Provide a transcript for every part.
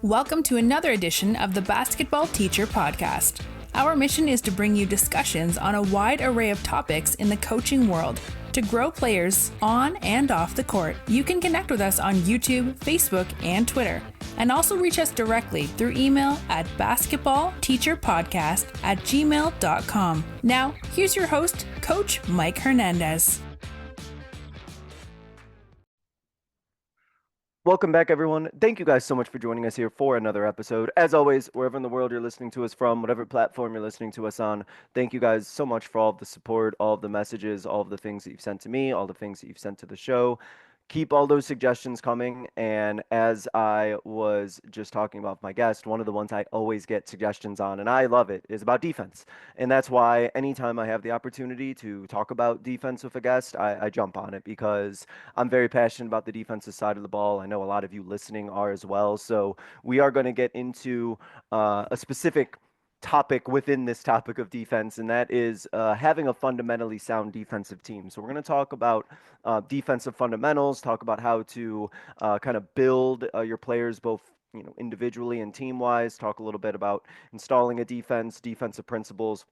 Welcome to another edition of the Basketball Teacher Podcast. Our mission is to bring you discussions on a wide array of topics in the coaching world to grow players on and off the court. You can connect with us on YouTube, Facebook, and Twitter, and also reach us directly through email at basketballteacherpodcast@gmail.com. Now, here's your host, Coach Mike Hernandez. Welcome back, everyone. Thank you guys so much for joining us here for another episode. As always, wherever in the world you're listening to us from, whatever platform you're listening to us on, thank you guys so much for all of the support, all of the messages, all of the things that you've sent to me, all the things that you've sent to the show. Keep all those suggestions coming. And as I was just talking about my guest, one of the ones I always get suggestions on, and I love it, is about defense. And that's why anytime I have the opportunity to talk about defense with a guest, I jump on it because I'm very passionate about the defensive side of the ball. I know a lot of you listening are as well. So we are going to get into a specific topic within this topic of defense, and that is having a fundamentally sound defensive team. So we're going to talk about defensive fundamentals, talk about how to kind of build your players both individually and team-wise, talk a little bit about installing a defense, defensive principles,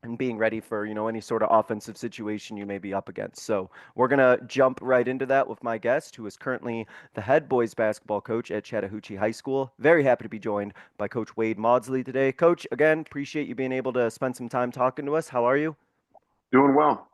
and being ready for, any sort of offensive situation you may be up against. So we're going to jump right into that with my guest, who is currently the head boys basketball coach at Chattahoochee High School. Very happy to be joined by Coach Wade Mawdesley today. Coach, again, appreciate you being able to spend some time talking to us. How are you? Doing well.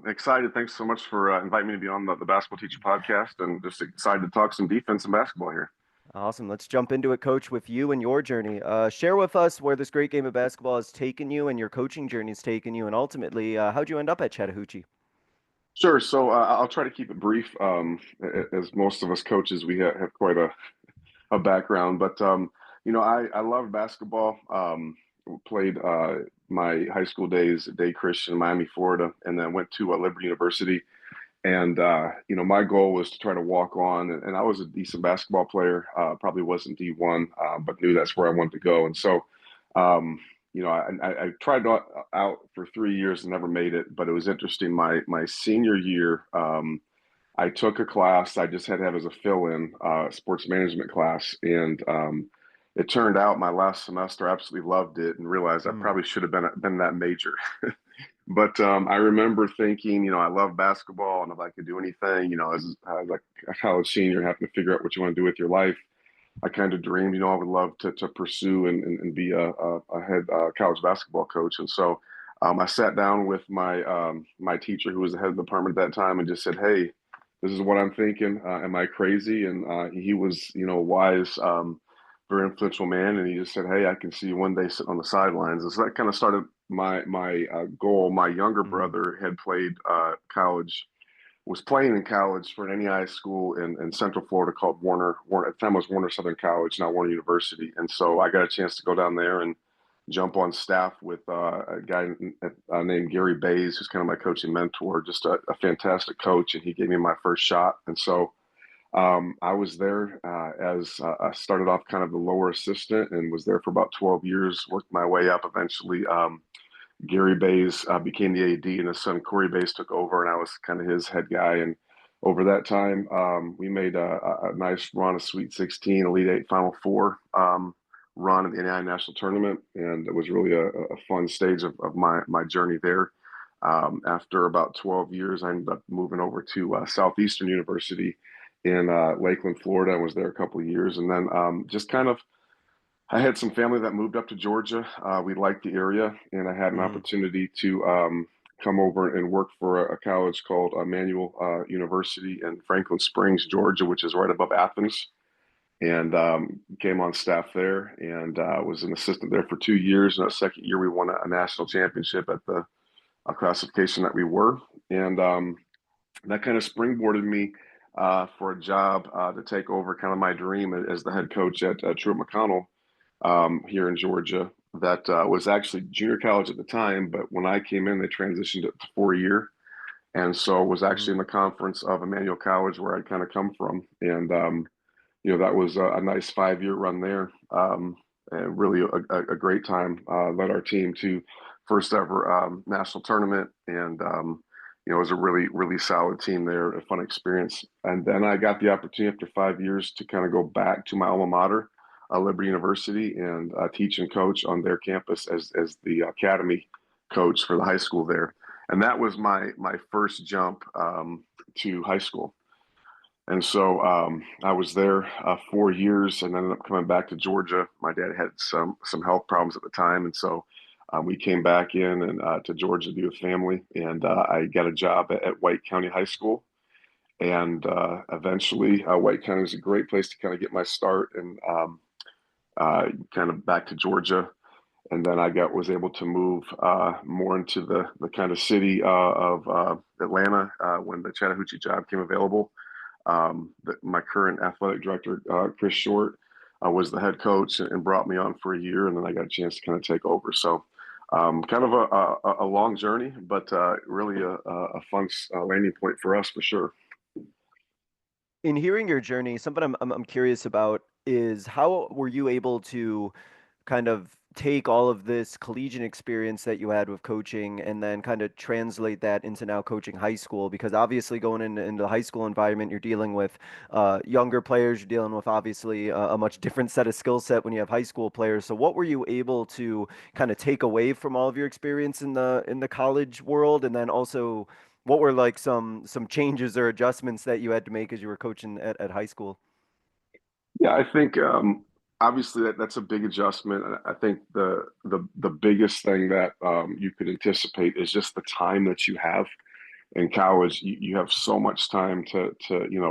Excited. Thanks so much for inviting me to be on the Basketball Teacher Podcast, and just excited to talk some defense and basketball here. Awesome. Let's jump into it, Coach, with you and your journey. Share with us where this great game of basketball has taken you and your coaching journey has taken you, and ultimately, how'd you end up at Chattahoochee? Sure. So I'll try to keep it brief. As most of us coaches, we have quite a background, but I love basketball. Played my high school days at Day Christian in Miami, Florida, and then went to Liberty University. And, my goal was to try to walk on, and I was a decent basketball player, probably wasn't D1, but knew that's where I wanted to go. And so, I tried out for 3 years and never made it, but it was interesting. My senior year, I took a class I just had to have as a fill-in, sports management class. And it turned out my last semester, I absolutely loved it and realized I probably should have been that major. But I remember thinking, I love basketball, and if I could do anything, as like a college senior, having to figure out what you want to do with your life, I kind of dreamed, I would love to pursue and be a head college basketball coach. And so I sat down with my teacher, who was the head of the department at that time, and just said, "Hey, this is what I'm thinking. Am I crazy?" And he was, wise, very influential man, and he just said, "Hey, I can see you one day sitting on the sidelines." And so that kind of started my goal. My younger brother had played was playing in college for an NEI school in Central Florida called Warner. At the time it was Warner Southern College, now Warner University. And so I got a chance to go down there and jump on staff with a guy named Gary Bays, who's kind of my coaching mentor, just a fantastic coach, and he gave me my first shot. And so I was there as I started off kind of the lower assistant and was there for about 12 years, worked my way up eventually. Gary Bays became the AD, and his son Corey Bays took over, and I was kind of his head guy. And over that time, we made a nice run, a Sweet 16, Elite 8, Final Four run at the NAI National Tournament, and it was really a fun stage of my journey there. After about 12 years, I ended up moving over to Southeastern University in Lakeland, Florida. I was there a couple of years, and then just kind of I had some family that moved up to Georgia. We liked the area, and I had an opportunity to come over and work for a college called Emmanuel University in Franklin Springs, Georgia, which is right above Athens, and came on staff there and was an assistant there for 2 years. And that second year, we won a national championship at the classification that we were, and that kind of springboarded me for a job to take over kind of my dream as the head coach at Truett McConnell here in Georgia. That was actually junior college at the time, but when I came in, they transitioned it to 4-year. And so it was actually in the conference of Emmanuel College, where I'd kind of come from. And, that was a nice 5-year run there. And really a great time. Led our team to first ever national tournament. And, it was a really, really solid team there, a fun experience. And then I got the opportunity after 5 years to kind of go back to my alma mater, Liberty University and teach and coach on their campus as the academy coach for the high school there. And that was my first jump to high school. And so I was there 4 years and ended up coming back to Georgia. My dad had some health problems at the time, and so we came back in and to Georgia to be with family. And I got a job at White County High School. And eventually, White County was a great place to kind of get my start and kind of back to Georgia. And then I was able to move more into the kind of city of Atlanta when the Chattahoochee job came available. My current athletic director, Chris Short, was the head coach and brought me on for a year, and then I got a chance to kind of take over. So, kind of a long journey, but really a fun landing point for us for sure. In hearing your journey, something I'm curious about is how were you able to kind of take all of this collegiate experience that you had with coaching and then kind of translate that into now coaching high school? Because obviously going into the high school environment, you're dealing with younger players, you're dealing with obviously a much different set of skill set when you have high school players. So what were you able to kind of take away from all of your experience in the college world, and then also what were like some changes or adjustments that you had to make as you were coaching at high school? Yeah, I think obviously that's a big adjustment. I think the biggest thing that you could anticipate is just the time that you have in college. You have so much time to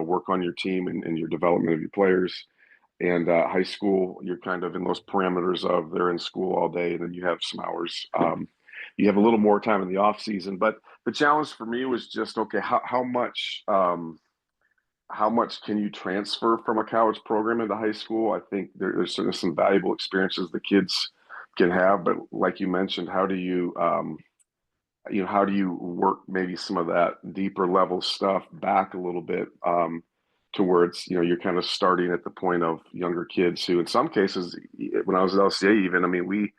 work on your team and your development of your players. And high school, you're kind of in those parameters of they're in school all day, and then you have some hours. You have a little more time in the off season, but the challenge for me was just okay. How much can you transfer from a college program into high school? I think there's certainly some valuable experiences the kids can have, but like you mentioned, how do you work maybe some of that deeper level stuff back a little bit to where it's you're kind of starting at the point of younger kids who, in some cases, when I was at LCA, even I mean,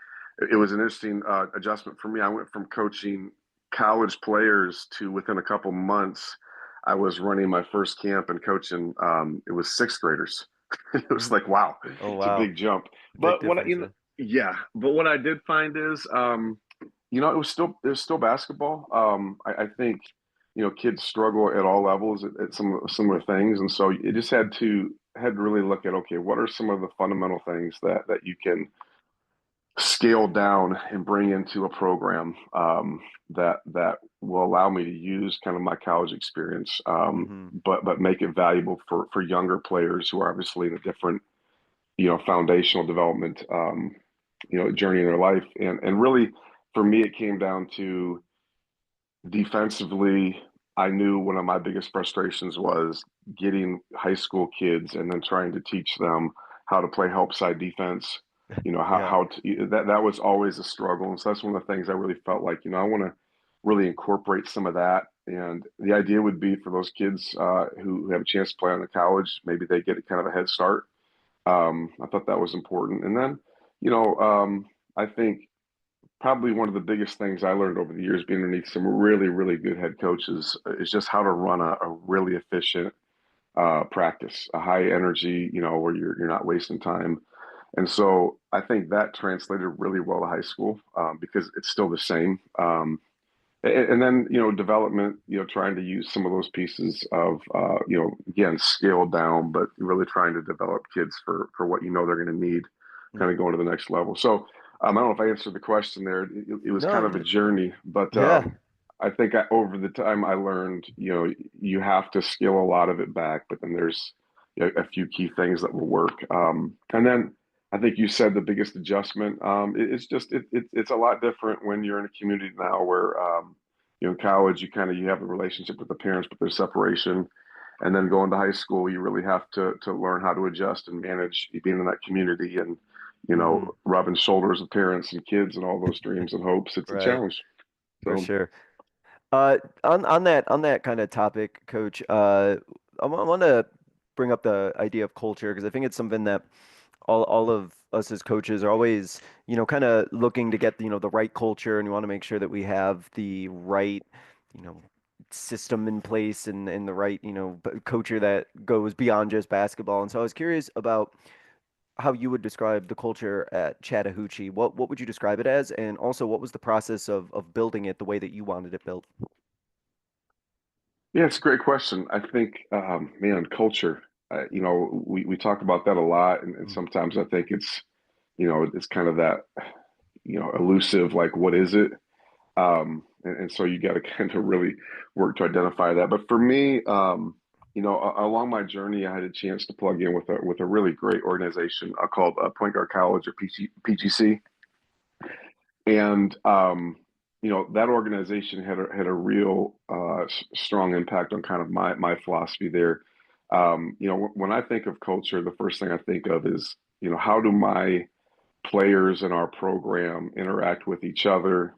it was an interesting adjustment for me. I went from coaching college players to within a couple months I was running my first camp and coaching. It was sixth graders. It was like, wow, Oh it's a wow, big jump. big But difference. Yeah. yeah. But what I did find is, it was still basketball. I think kids struggle at all levels at some similar things, and so you just had to really look at, okay, what are some of the fundamental things that you can scale down and bring into a program that will allow me to use kind of my college experience, Hmm. but make it valuable for younger players who are obviously in a different foundational development journey in their life, and really for me it came down to defensively. I knew one of my biggest frustrations was getting high school kids and then trying to teach them how to play help side defense. Yeah. That was always a struggle. And so that's one of the things I really felt like, I want to really incorporate some of that. And the idea would be for those kids who have a chance to play on the college, maybe they get kind of a head start. I thought that was important. And then, I think probably one of the biggest things I learned over the years being underneath some really, really good head coaches is just how to run a really efficient practice, a high energy, where you're not wasting time. And so I think that translated really well to high school because it's still the same. And then, development, trying to use some of those pieces of, again, scaled down, but really trying to develop kids for what they're going to need, kind of Hmm. going to the next level. So I don't know if I answered the question there. It was kind No. of a journey, but Yeah. I think over the time I learned, you have to scale a lot of it back, but then there's a few key things that will work. And then I think you said the biggest adjustment. It's just it's a lot different when you're in a community now where in college you have a relationship with the parents, but there's separation, and then going to high school, you really have to learn how to adjust and manage being in that community and Hmm. rubbing shoulders with parents and kids and all those dreams and hopes. It's a Right. challenge. For So sure. On that kind of topic, Coach, I want to bring up the idea of culture because I think it's something that all of us as coaches are always, kind of looking to get, the right culture, and we want to make sure that we have the right, you know, system in place and the right, culture that goes beyond just basketball. And so I was curious about how you would describe the culture at Chattahoochee. What would you describe it as? And also, what was the process of building it the way that you wanted it built? Yeah, it's a great question. I think, man, culture. We talk about that a lot, and Mm. sometimes I think it's kind of that elusive, like what is it? And so you got to kind of really work to identify that. But for me, along my journey, I had a chance to plug in with a really great organization called Point Guard College or PGC, and that organization had a real strong impact on kind of my philosophy there. When I think of culture, the first thing I think of is how do my players in our program interact with each other,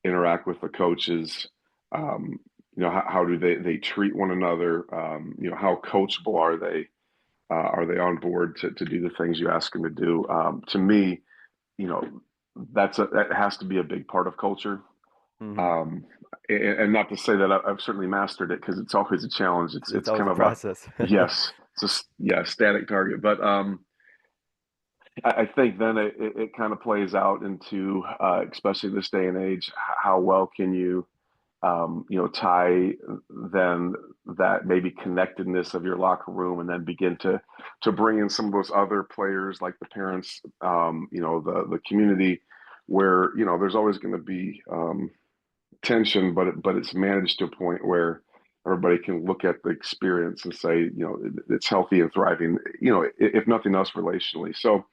interact with the coaches. How do they treat one another? How coachable are they? Are they on board to do the things you ask them to do? To me, you know, that has to be a big part of culture. Hmm. Um, and not to say that I've certainly mastered it because it's always a challenge. It's It's always kind a of a process. yes, it's a static target, but I think then it kind of plays out into especially this day and age, how well can you tie then that maybe connectedness of your locker room, and then begin to bring in some of those other players like the parents, the community, where there's always going to be tension, but it's managed to a point where everybody can look at the experience and say, it's healthy and thriving, if nothing else relationally. So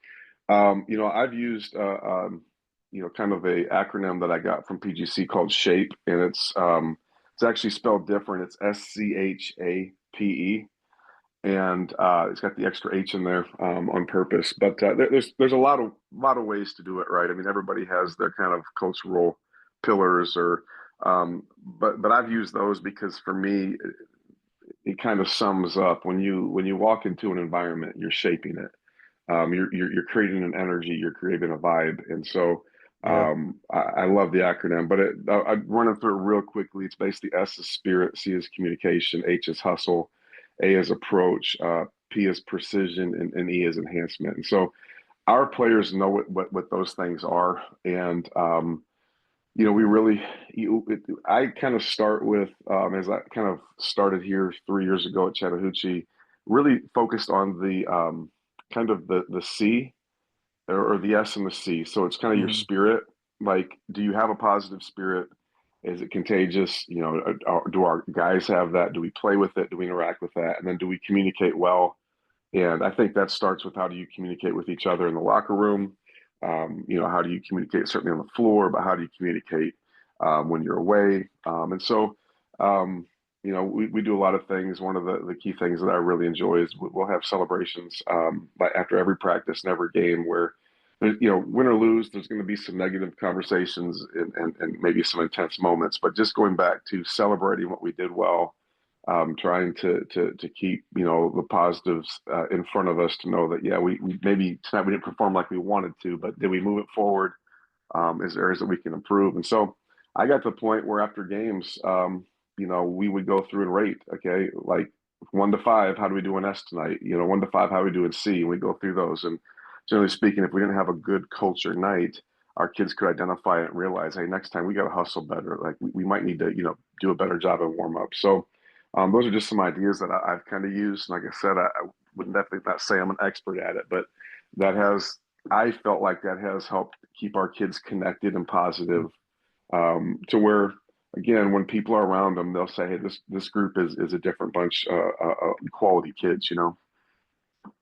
I've used kind of a acronym that I got from PGC called SHAPE, and it's actually spelled different. It's SCHAPE, and it's got the extra H in there on purpose. But there's a lot of ways to do it right. I mean, everybody has their kind of cultural pillars, or but I've used those because for me, it kind of sums up when you walk into an environment, you're shaping it. You're creating an energy, you're creating a vibe, and so Yeah. I love the acronym. But I run it through it real quickly. It's basically S is spirit, C is communication, H is hustle, A is approach, P is precision, and E is enhancement. And so our players know what those things are, and we really, I kind of start with, as I kind of started here 3 years ago at Chattahoochee, really focused on the kind of the C, or the S and the C. So it's kind of your Hmm. spirit. Like, do you have a positive spirit? Is it contagious? Do our guys have that? Do we play with it? Do we interact with that? And then do we communicate well? And I think that starts with how do you communicate with each other in the locker room? How do you communicate certainly on the floor, but how do you communicate when you're away? And so, we do a lot of things. One of the key things that I really enjoy is we'll have celebrations after every practice and every game where, win or lose, there's going to be some negative conversations and maybe some intense moments, but just going back to celebrating what we did well, trying to keep the positives in front of us to know that yeah we maybe tonight we didn't perform like we wanted to, but did we move it forward? Is there areas that we can improve? And so I got to the point where after games, we would go through and rate. Okay, like 1 to 5, how do we do in S tonight? 1 to 5, how do we do in C? And we go through those. And generally speaking, if we didn't have a good culture night, our kids could identify it and realize, hey, next time we got to hustle better. Like we might need to, do a better job of warm up. So those are just some ideas that I've kind of used. Like I said, I would definitely not say I'm an expert at it, but that has, I felt like that has helped keep our kids connected and positive, to where, again, when people are around them, they'll say, "Hey, this group is a different bunch, quality kids."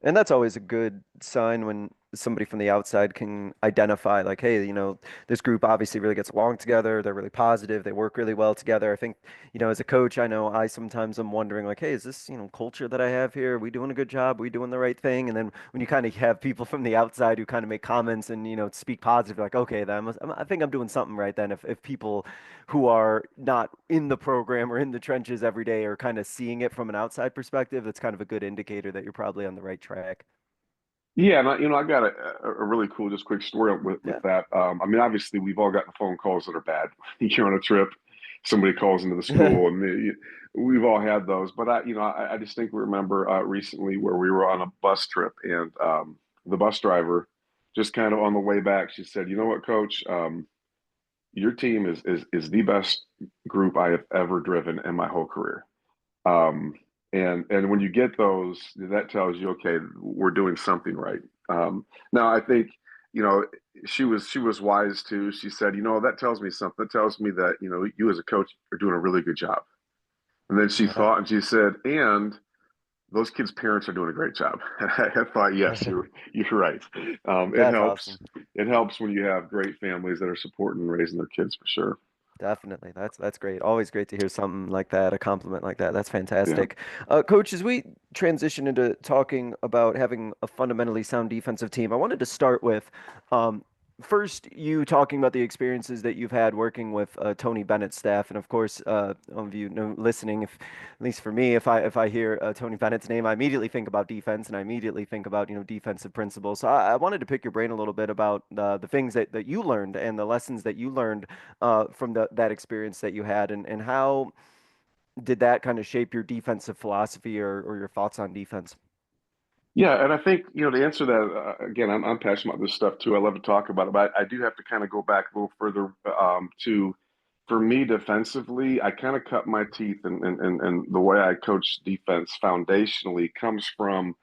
And that's always a good sign when somebody from the outside can identify, like, hey, this group obviously really gets along together. They're really positive. They work really well together. I think, as a coach, I know I sometimes am wondering, like, hey, is this, culture that I have here? Are we doing a good job? Are we doing the right thing? And then when you kind of have people from the outside who kind of make comments and, speak positive, like, okay, then I think I'm doing something right then. If people who are not in the program or in the trenches every day are kind of seeing it from an outside perspective, that's kind of a good indicator that you're probably on the right track. Yeah, and I got a really cool, just quick story with Yeah. that. I mean, obviously, we've all gotten phone calls that are bad. You're on a trip, somebody calls into the school, and we've all had those. But I distinctly remember recently where we were on a bus trip, and the bus driver, just kind of on the way back, she said, "You know what, Coach? Your team is the best group I have ever driven in my whole career." Um, and when you get those, that tells you, okay, we're doing something right. Now, I think, you know, she was wise too. She said, you know, that tells me something. That tells me that, you know, you as a coach are doing a really good job. And then she Yeah. thought, and she said, and those kids' parents are doing a great job. I thought, yes, you're right. It That's helps. awesome. It helps when you have great families that are supporting and raising their kids for sure. Definitely. That's great. Always great to hear something like that, a compliment like that. That's Yeah. fantastic. Coach, as we transition into talking about having a fundamentally sound defensive team, I wanted to start with um, first you talking about the experiences that you've had working with Tony Bennett's staff. And of course, all of you know, listening, if at least for me, if I hear Tony Bennett's name, I immediately think about defense and I immediately think about, you know, defensive principles. So I wanted to pick your brain a little bit about the things that you learned and the lessons that you learned from that experience that you had, and how did that kind of shape your defensive philosophy or your thoughts on defense? Yeah, and I think, you know, to answer that, again, I'm passionate about this stuff too. I love to talk about it, but I do have to kind of go back a little further to, for me defensively, I kind of cut my teeth, and the way I coach defense foundationally comes from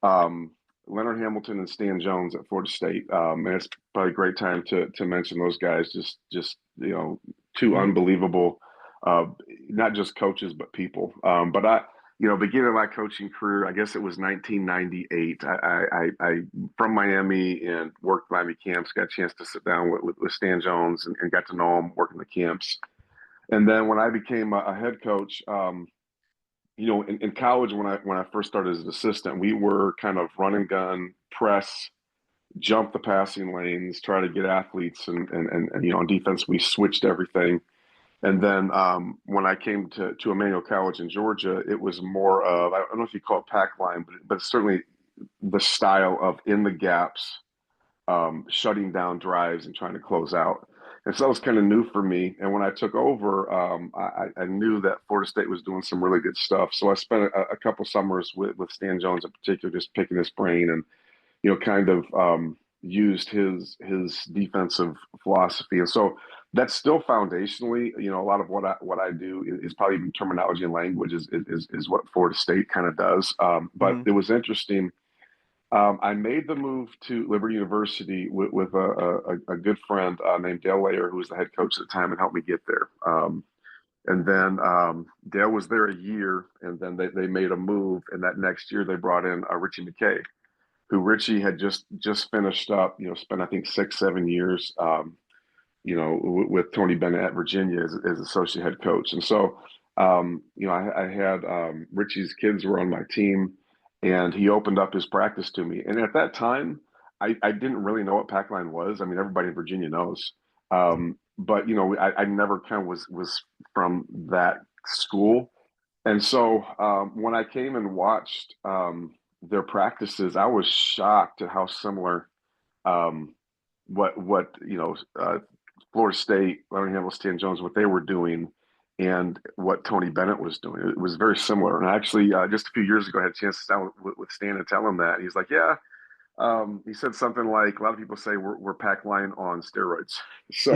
um, Leonard Hamilton and Stan Jones at Florida State. And it's probably a great time to mention those guys. Just you know, two Hmm. unbelievable, uh, not just coaches but people. But you know, beginning of my coaching career, I guess it was 1998. I from Miami and worked Miami camps, got a chance to sit down with Stan Jones and got to know him working the camps. And then when I became a head coach, you know, in college when I first started as an assistant, we were kind of run and gun, press, jump the passing lanes, try to get athletes, and you know, on defense we switched everything. And then when I came to Emmanuel College in Georgia, it was more of, I don't know if you call it pack line, but certainly the style of in the gaps, shutting down drives and trying to close out. And so that was kind of new for me. And when I took over, I knew that Florida State was doing some really good stuff. So I spent a couple summers with Stan Jones in particular, just picking his brain and, you know, kind of used his defensive philosophy. And so that's still foundationally, you know, a lot of what I do is probably even terminology and language is what Florida State kind of does. But Hmm. it was interesting. I made the move to Liberty University with a good friend named Dale Layer, who was the head coach at the time, and helped me get there. And then Dale was there a year, and then they made a move, and that next year they brought in Richie McKay, who Richie had just finished up. You know, spent I think 6 7 years. You know, with Tony Bennett at Virginia as associate head coach. And so, you know, I had Richie's kids were on my team, and he opened up his practice to me. And at that time, I didn't really know what pack line was. I mean, everybody in Virginia knows. But you know, I never kind of was from that school. And so when I came and watched their practices, I was shocked at how similar um, what you know, Florida State, Leonard Hamilton, Stan Jones, what they were doing, and what Tony Bennett was doing. It was very similar. And actually, just a few years ago, I had a chance to sit down with Stan and tell him that. He's like, "Yeah." He said something like, "A lot of people say we're pack line on steroids." So,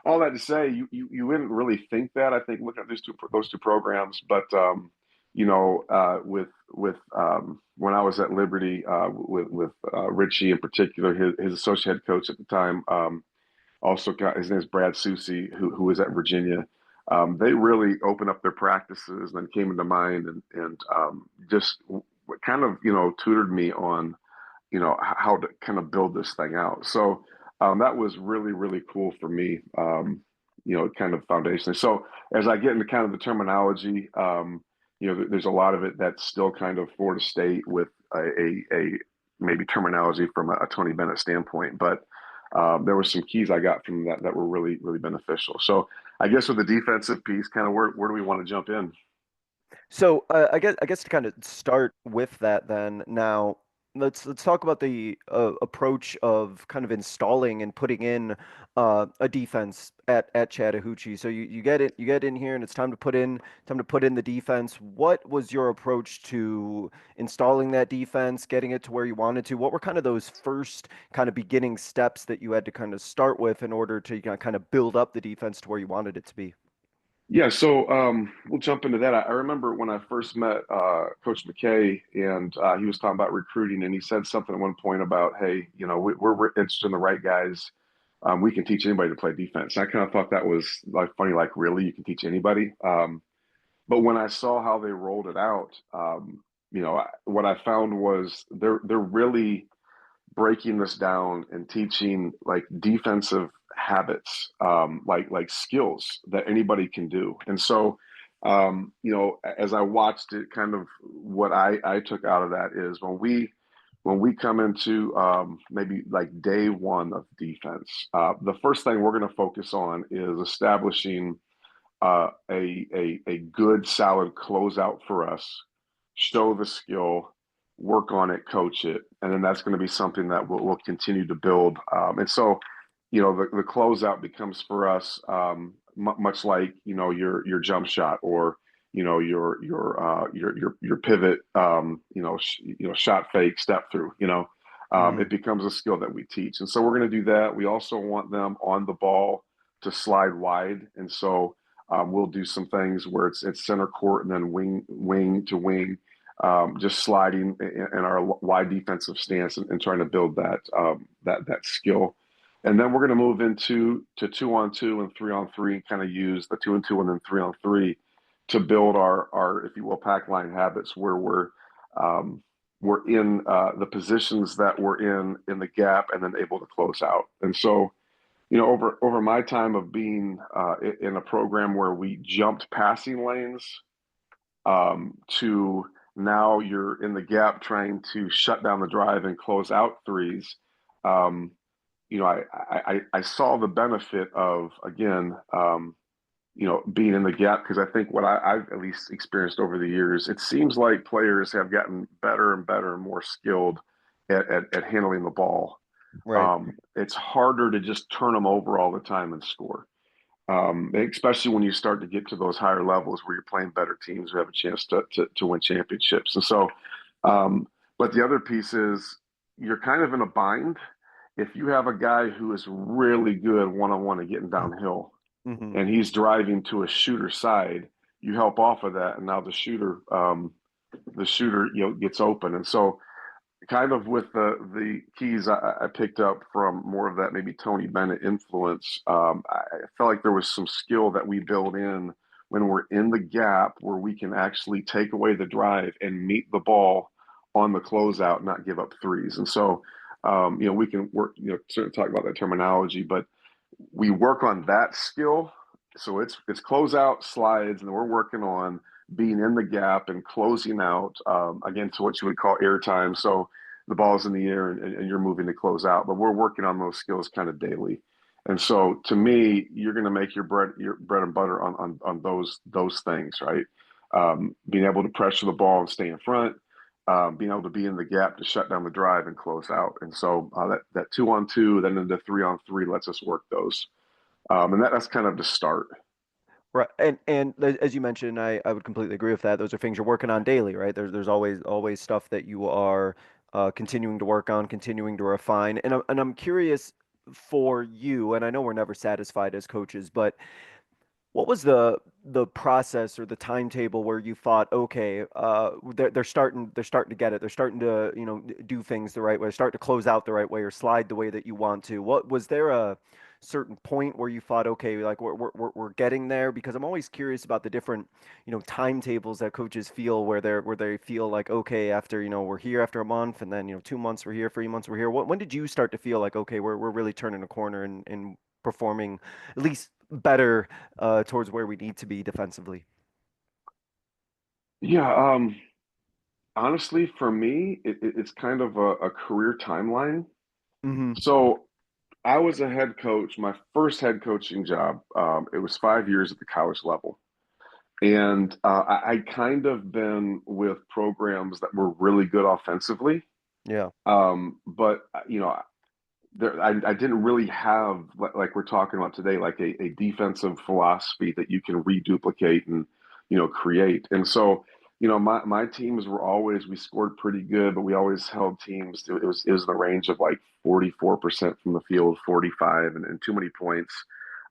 all that to say, you wouldn't really think that. I think looking at those two programs, but you know, with when I was at Liberty, with Richie in particular, his associate head coach at the time, also got his name is Brad Susi, who was at Virginia. They really opened up their practices and then came into mind and just kind of, you know, tutored me on, you know, how to kind of build this thing out. So that was really, really cool for me, you know, kind of foundationally. So as I get into kind of the terminology, you know, there's a lot of it that's still kind of Florida State with a maybe terminology from a Tony Bennett standpoint, but there were some keys I got from that were really, really beneficial. So I guess with the defensive piece, kind of where do we want to jump in? So I guess to kind of start with that then now. let's talk about the approach of kind of installing and putting in a defense at Chattahoochee. So you get in here and it's time to put in the defense. What was your approach to installing that defense, getting it to where you wanted to? What were kind of those first kind of beginning steps that you had to kind of start with in order to kind of build up the defense to where you wanted it to be? Yeah, so we'll jump into that. I remember when I first met Coach McKay, and he was talking about recruiting, and he said something at one point about, "Hey, we're interested in the right guys. We can teach anybody to play defense." And I kind of thought that was like funny, like really, you can teach anybody. But when I saw how they rolled it out, what I found was they're really breaking this down and teaching like defensive habits, like skills that anybody can do. And so, as I watched it, kind of what I took out of that is when we come into maybe like day one of defense, the first thing we're going to focus on is establishing a good solid closeout for us, show the skill, work on it, coach it, and then that's going to be something that we'll continue to build. And so, the closeout becomes for us much like your jump shot or your pivot, shot fake step through. It becomes a skill that we teach, and so we're going to do that. We also want them on the ball to slide wide, and so we'll do some things where it's center court and then wing to wing, just sliding in our wide defensive stance and trying to build that skill. And then we're going to move into to 2-on-2 and 3-on-3 and kind of use the 2-on-2 and then 3-on-3 to build our if you will pack line habits where we're in the positions that we're in the gap and then able to close out. And so over my time of being in a program where we jumped passing lanes to now you're in the gap trying to shut down the drive and close out threes. Um, I saw the benefit of again, being in the gap because I think what I've at least experienced over the years, it seems like players have gotten better and better and more skilled at handling the ball. Right. It's harder to just turn them over all the time and score, especially when you start to get to those higher levels where you're playing better teams who have a chance to win championships. And so, but the other piece is you're kind of in a bind if you have a guy who is really good one-on-one and getting downhill Hmm. and he's driving to a shooter side, you help off of that, and now the shooter gets open. And so kind of with the keys I picked up from more of that maybe Tony Bennett influence, I felt like there was some skill that we build in when we're in the gap where we can actually take away the drive and meet the ball on the closeout, not give up threes. And so, we can work, certainly talk about that terminology, but we work on that skill. So it's closeout slides, and we're working on being in the gap and closing out again to what you would call airtime. So the ball's in the air and you're moving to close out, but we're working on those skills kind of daily. And so to me, you're going to make your bread and butter on those things, right? Being able to pressure the ball and stay in front, being able to be in the gap to shut down the drive and close out. And so that 2-on-2, then into 3-on-3 lets us work those. And that's kind of the start. Right. As you mentioned, I would completely agree with that. Those are things you're working on daily, right? There's always stuff that you are continuing to work on, continuing to refine. And I'm curious for you, and I know we're never satisfied as coaches, but what was the process or the timetable where you thought, okay, they're starting to get it. They're starting to, do things the right way, start to close out the right way or slide the way that you want to. What was there a certain point where you thought, okay, like we're getting there? Because I'm always curious about the different, timetables that coaches feel where they feel like, okay, after, we're here after a month and then, 2 months we're here, 3 months we're here. When did you start to feel like, okay, we're really turning a corner and performing at least better towards where we need to be defensively? Yeah. Honestly, for me, it's kind of a career timeline. Hmm. So I was a head coach, my first head coaching job. It was 5 years at the college level. And I kind of been with programs that were really good offensively. Yeah. But I didn't really have, like we're talking about today, like a defensive philosophy that you can reduplicate and create. And so my teams were always, we scored pretty good, but we always held teams. It was in the range of like 44% from the field, 45, and too many points.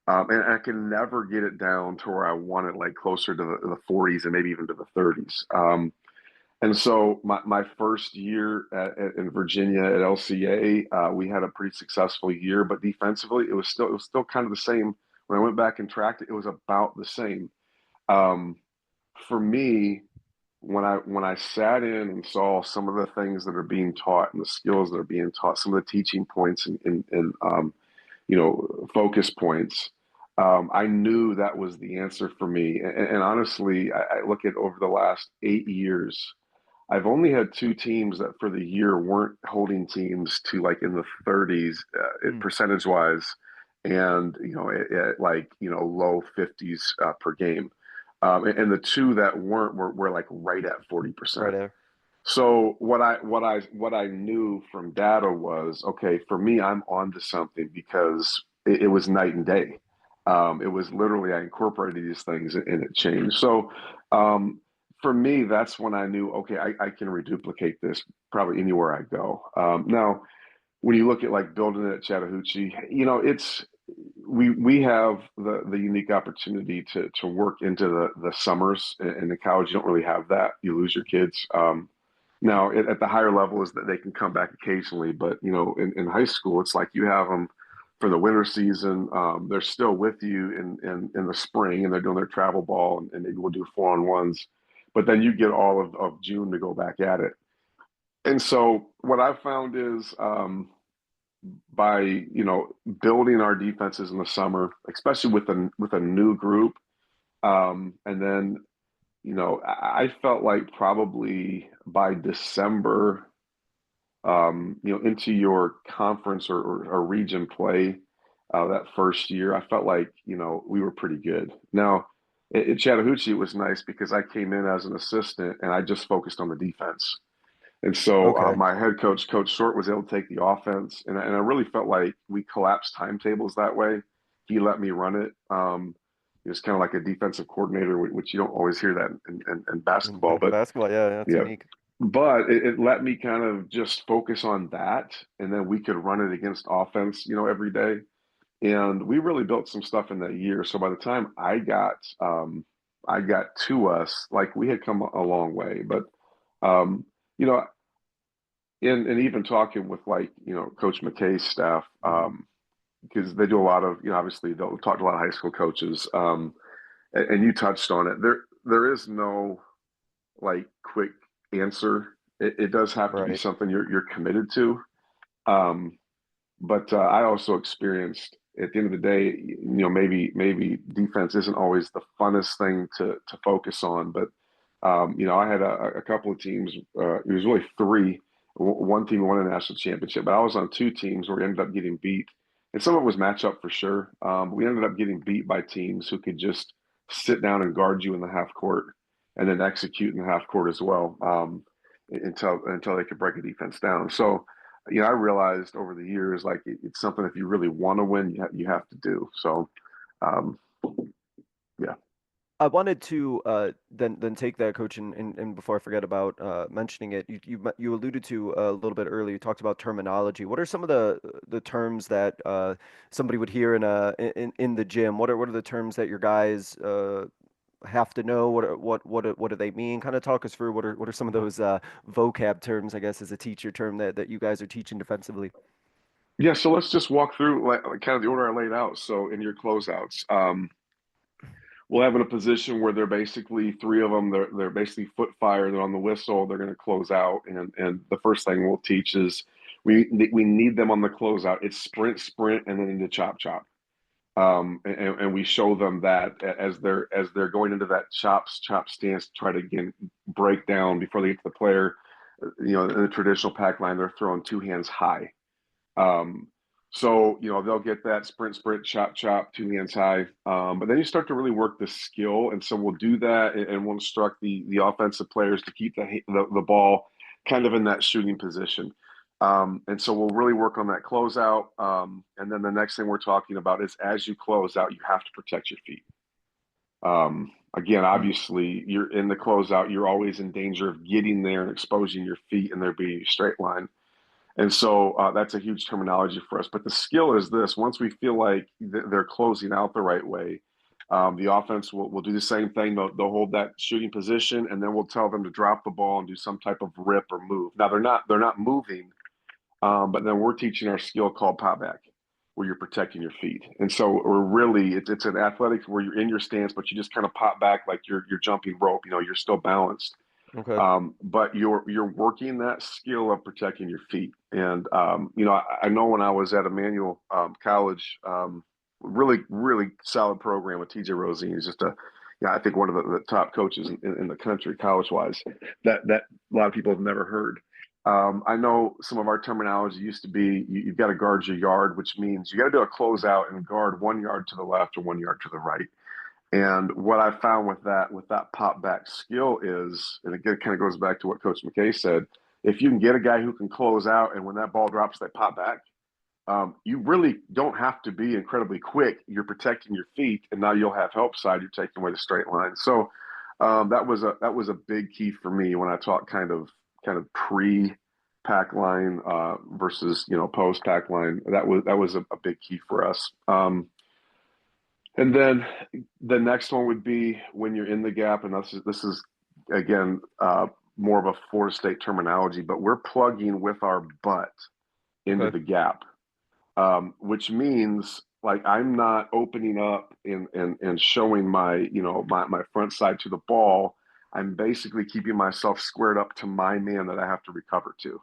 And I can never get it down to where I want it like closer to the 40s and maybe even to the 30s. And so my first year in Virginia at LCA, we had a pretty successful year, but defensively, it was still kind of the same. When I went back and tracked it, it was about the same. Um, for me, when I sat in and saw some of the things that are being taught and the skills that are being taught, some of the teaching points and focus points, I knew that was the answer for me. And honestly, I look at over the last 8 years. I've only had two teams that for the year weren't holding teams to like in the 30s Mm. percentage wise, and at like low 50s per game. And the two that weren't were like right at Right 40%. there. So what I knew from data was, okay, for me, I'm onto something because it was night and day. It was literally, I incorporated these things and it changed. So for me, that's when I knew, okay, I can reduplicate this probably anywhere I go. Now, when you look at like building it at Chattahoochee, it's we have the unique opportunity to work into the summers in the college. You don't really have that. You lose your kids. Now, at the higher level is that they can come back occasionally, but in high school, it's like you have them for the winter season. They're still with you in the spring, and they're doing their travel ball, and maybe we'll do 4-on-1s. But then you get all of June to go back at it. And so what I've found is by building our defenses in the summer, especially with a new group, and then I felt like probably by December, into your conference or region play that first year, I felt like, we were pretty good. Now, at Chattahoochee, it was nice because I came in as an assistant and I just focused on the defense. And so Okay. my head coach, Coach Short, was able to take the offense. And I really felt like we collapsed timetables that way. He let me run it. It was kind of like a defensive coordinator, which you don't always hear that in basketball. In But basketball, yeah, that's yeah, unique. but it let me kind of just focus on that, and then we could run it against offense, every day. And we really built some stuff in that year. So by the time I got to us, like we had come a long way. But um, you know, and even talking with like Coach McKay's staff, Hmm. because they do a lot of obviously they'll talk to a lot of high school coaches, and you touched on it. There is no like quick answer. It does have to be Right. something you're committed to. Um, but I also experienced at the end of the day, maybe defense isn't always the funnest thing to focus on. But I had a couple of teams. It was really three. One team won a national championship, but I was on two teams where we ended up getting beat. And some of it was matchup for sure. But we ended up getting beat by teams who could just sit down and guard you in the half court, and then execute in the half court as well, until they could break a defense down. So I realized over the years, like it's something if you really want to win, you have to do. So, um, yeah. I wanted to then take that, coach, and before I forget about mentioning it, you alluded to a little bit earlier. You talked about terminology. What are some of the terms that somebody would hear in the gym? What are the terms that your guys have to know? What do they mean? Kind of talk us through what are some of those vocab terms, I guess, as a teacher term that you guys are teaching defensively. Yeah. So let's just walk through like kind of the order I laid out. So in your closeouts, we'll have in a position where they're basically three of them. They're basically foot fire. They're on the whistle. They're going to close out, and the first thing we'll teach is we need them on the closeout. It's sprint, sprint, and then into chop, chop. And we show them that as they're going into that chop stance to try to again break down before they get to the player. In the traditional pack line, they're throwing two hands high. Um, so they'll get that sprint, sprint, chop, chop, two hands high. But then you start to really work the skill, and so we'll do that, and we'll instruct the offensive players to keep the ball kind of in that shooting position. And so we'll really work on that closeout. And then the next thing we're talking about is as you close out, you have to protect your feet. Again, obviously, you're in the closeout, you're always in danger of getting there and exposing your feet and there being a straight line. And so that's a huge terminology for us. But the skill is this: once we feel like they're closing out the right way, the offense will do the same thing. They'll hold that shooting position, and then we'll tell them to drop the ball and do some type of rip or move. Now they're not moving, but then we're teaching our skill called pop back, where you're protecting your feet. And so we're really it's an athletics where you're in your stance, but you just kind of pop back like you're jumping rope. You're still balanced. Okay. But you're working that skill of protecting your feet. And I know when I was at Emmanuel College, really really solid program with TJ Rosine. He's just I think one of the top coaches in the country college wise that a lot of people have never heard. I know some of our terminology used to be you've got to guard your yard, which means you got to do a closeout and guard 1 yard to the left or 1 yard to the right. And what I found with that pop back skill is, and again, it kind of goes back to what Coach McKay said, if you can get a guy who can close out and when that ball drops, they pop back, you really don't have to be incredibly quick. You're protecting your feet, and now you'll have help side. You're taking away the straight line. So that was a big key for me when I taught kind of pre pack line versus post pack line. That was a big key for us. And then the next one would be when you're in the gap, and this is again more of a Florida State terminology, but we're plugging with our butt into the gap, which means like I'm not opening up and showing my my front side to the ball. I'm basically keeping myself squared up to my man that I have to recover to,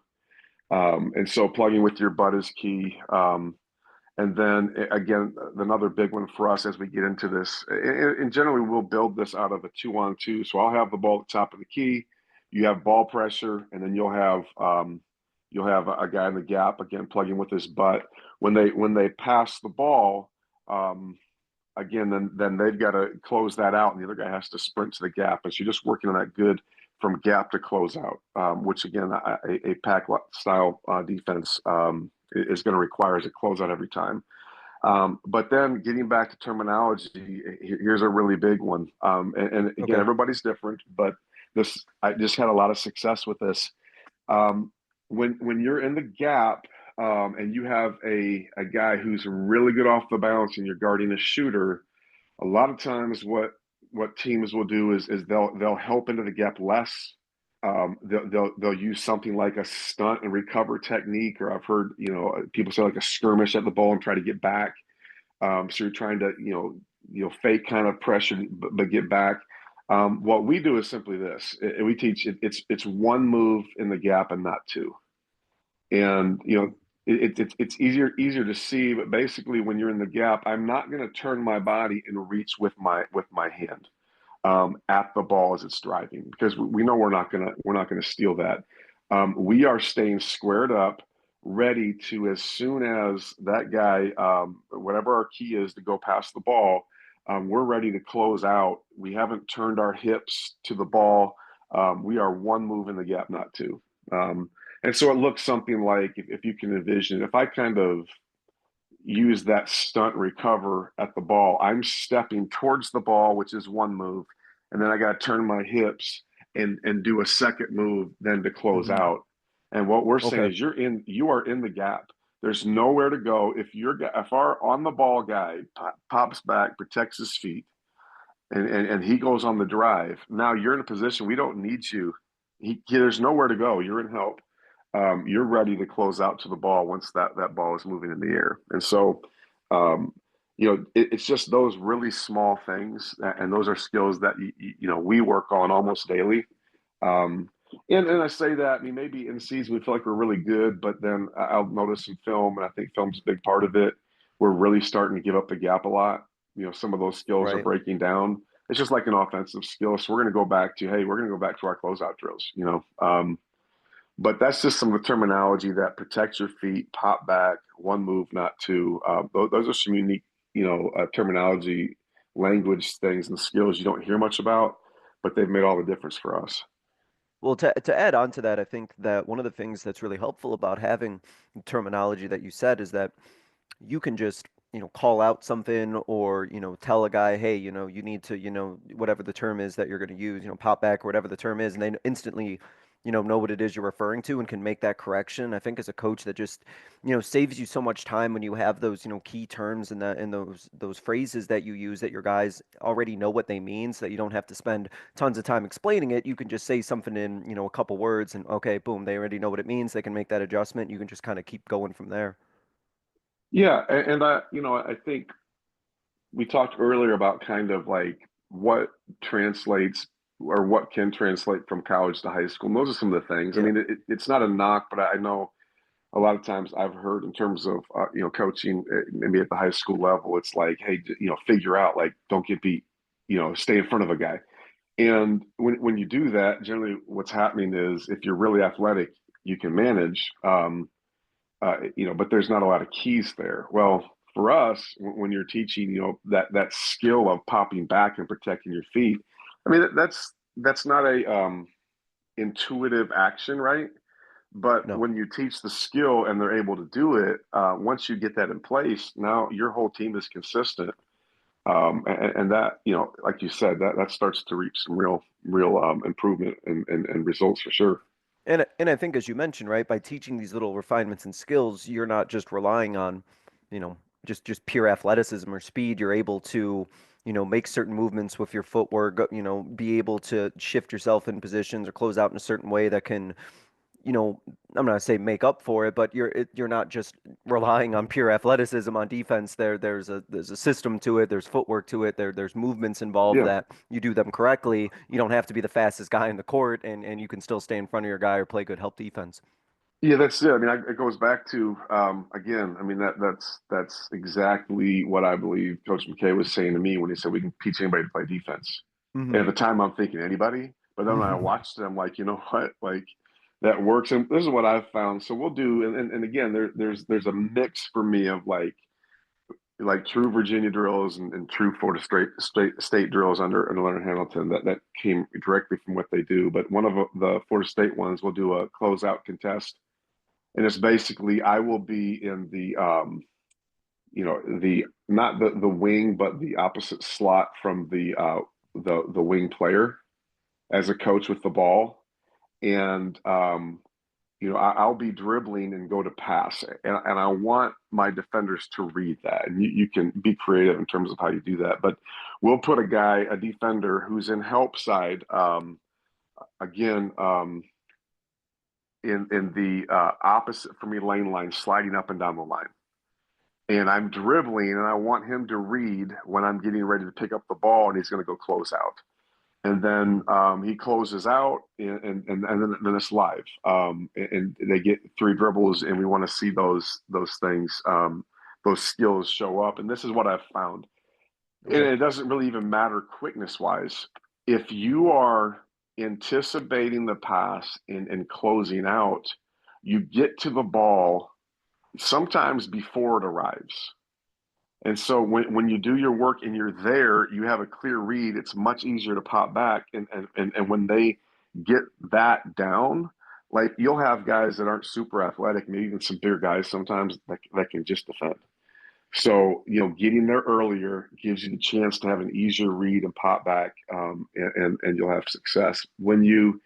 and so plugging with your butt is key. And then again, another big one for us as we get into this, and generally we'll build this out of a 2-on-2. So I'll have the ball at the top of the key, you have ball pressure, and then you'll have a guy in the gap again plugging with his butt. When they pass the ball, again, then they've got to close that out, and the other guy has to sprint to the gap. And so you're just working on that good from gap to close out, which again, a pack style defense is going to require as a closeout every time. But then getting back to terminology, here's a really big one. And again, everybody's different, but I just had a lot of success with this. When you're in the gap and you have a guy who's really good off the bounce and you're guarding a shooter, a lot of times what teams will do is they'll help into the gap less. They'll use something like a stunt and recover technique, or I've heard people say like a skirmish at the ball and try to get back. So you're trying to fake kind of pressure but get back. What we do is simply this: we teach it's one move in the gap and not two. And it's easier to see, but basically when you're in the gap, I'm not going to turn my body and reach with my hand at the ball as it's driving, because we know we're not gonna steal that. We are staying squared up, ready to, as soon as that guy, whatever our key is to go past the ball, we're ready to close out. We haven't turned our hips to the ball. We are one move in the gap, not two. And so it looks something like, if you can envision, if I kind of use that stunt recover at the ball, I'm stepping towards the ball, which is one move, and then I got to turn my hips and do a second move then to close out. And what we're saying is you are in the gap. There's nowhere to go. If our on the ball guy pops back, protects his feet, and he goes on the drive, now you're in a position we don't need you. There's nowhere to go. You're in help. You're ready to close out to the ball once that ball is moving in the air. And so, it's just those really small things, and those are skills that we work on almost daily. And I say that, I mean, maybe in season we feel like we're really good, but then I'll notice in film, and I think film's a big part of it, we're really starting to give up the gap a lot. Some of those skills are breaking down. It's just like an offensive skill. So we're going to go back to our closeout drills, But that's just some of the terminology that protects your feet, pop back, one move, not two. Those are some unique, terminology, language things and skills you don't hear much about, but they've made all the difference for us. Well, to add on to that, I think that one of the things that's really helpful about having terminology that you said is that you can just, call out something or, tell a guy, hey, you need to, whatever the term is that you're going to use, pop back or whatever the term is, and they instantly, know what it is you're referring to and can make that correction. I think as a coach that just, saves you so much time when you have those, key terms and those phrases that you use that your guys already know what they mean, so that you don't have to spend tons of time explaining it. You can just say something in, a couple words and okay, boom, they already know what it means. They can make that adjustment. You can just kind of keep going from there. Yeah, and I think we talked earlier about kind of like what translates or what can translate from college to high school. And those are some of the things. I Yeah. mean, it's not a knock, but I know a lot of times I've heard in terms of coaching maybe at the high school level, it's like, hey, figure out, like, don't get beat, stay in front of a guy. And when you do that, generally what's happening is if you're really athletic, you can manage. But there's not a lot of keys there. Well, for us, when you're teaching, that skill of popping back and protecting your feet, I mean, that's not a intuitive action, right? But No. when you teach the skill and they're able to do it, once you get that in place, now your whole team is consistent, and that, like you said, that starts to reap some real improvement and results for sure. And I think as you mentioned, right, by teaching these little refinements and skills, you're not just relying on, you know, just pure athleticism or speed. You're able to, make certain movements with your footwork, be able to shift yourself in positions or close out in a certain way that can, I'm not gonna say make up for it, but you're not just relying on pure athleticism on defense. There's a system to it. There's footwork to it. There's movements involved Yeah. that you do them correctly. You don't have to be the fastest guy in the court, and you can still stay in front of your guy or play good help defense. Yeah, that's it. I mean, it goes back to again. I mean, that's exactly what I believe Coach McKay was saying to me when he said we can teach anybody to play defense. And Hmm. at the time, I'm thinking anybody, but then when I watched it, I'm like, you know what, like that works. And this is what I've found. So we'll do, and again, there's a mix for me of like true Virginia drills and true Florida State drills under Leonard Hamilton that came directly from what they do. But one of the Florida State ones, we'll do a closeout contest, and it's basically I will be in the the not the wing but the opposite slot from the wing player as a coach with the ball, and I'll be dribbling and go to pass, and I want my defenders to read that, and you can be creative in terms of how you do that, but we'll put a defender who's in help side, again, in the opposite for me lane line, sliding up and down the line. And I'm dribbling, and I want him to read when I'm getting ready to pick up the ball, and he's going to go close out. And then he closes out, and then it's live. And they get three dribbles, and we want to see those things, those skills show up. And this is what I've found. And Okay. it doesn't really even matter quickness wise. If you are anticipating the pass and closing out, you get to the ball sometimes before it arrives. And so when you do your work and you're there, you have a clear read. It's much easier to pop back. And when they get that down, like you'll have guys that aren't super athletic, maybe even some bigger guys sometimes that can just defend. So, getting there earlier gives you the chance to have an easier read and pop back, and you'll have success. When you're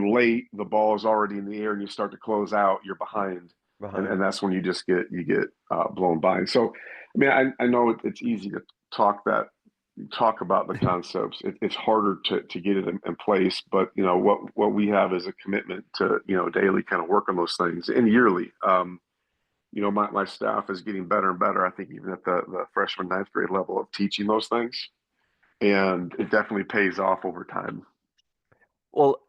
late, the ball is already in the air and you start to close out, you're behind, and Behind. that's when you get blown by. So, I mean, I know it's easy to talk about the concepts. It's harder to get it in place, but what we have is a commitment to daily kind of work on those things and yearly. My staff is getting better and better. I think even at the freshman ninth grade level of teaching those things, and it definitely pays off over time. Well,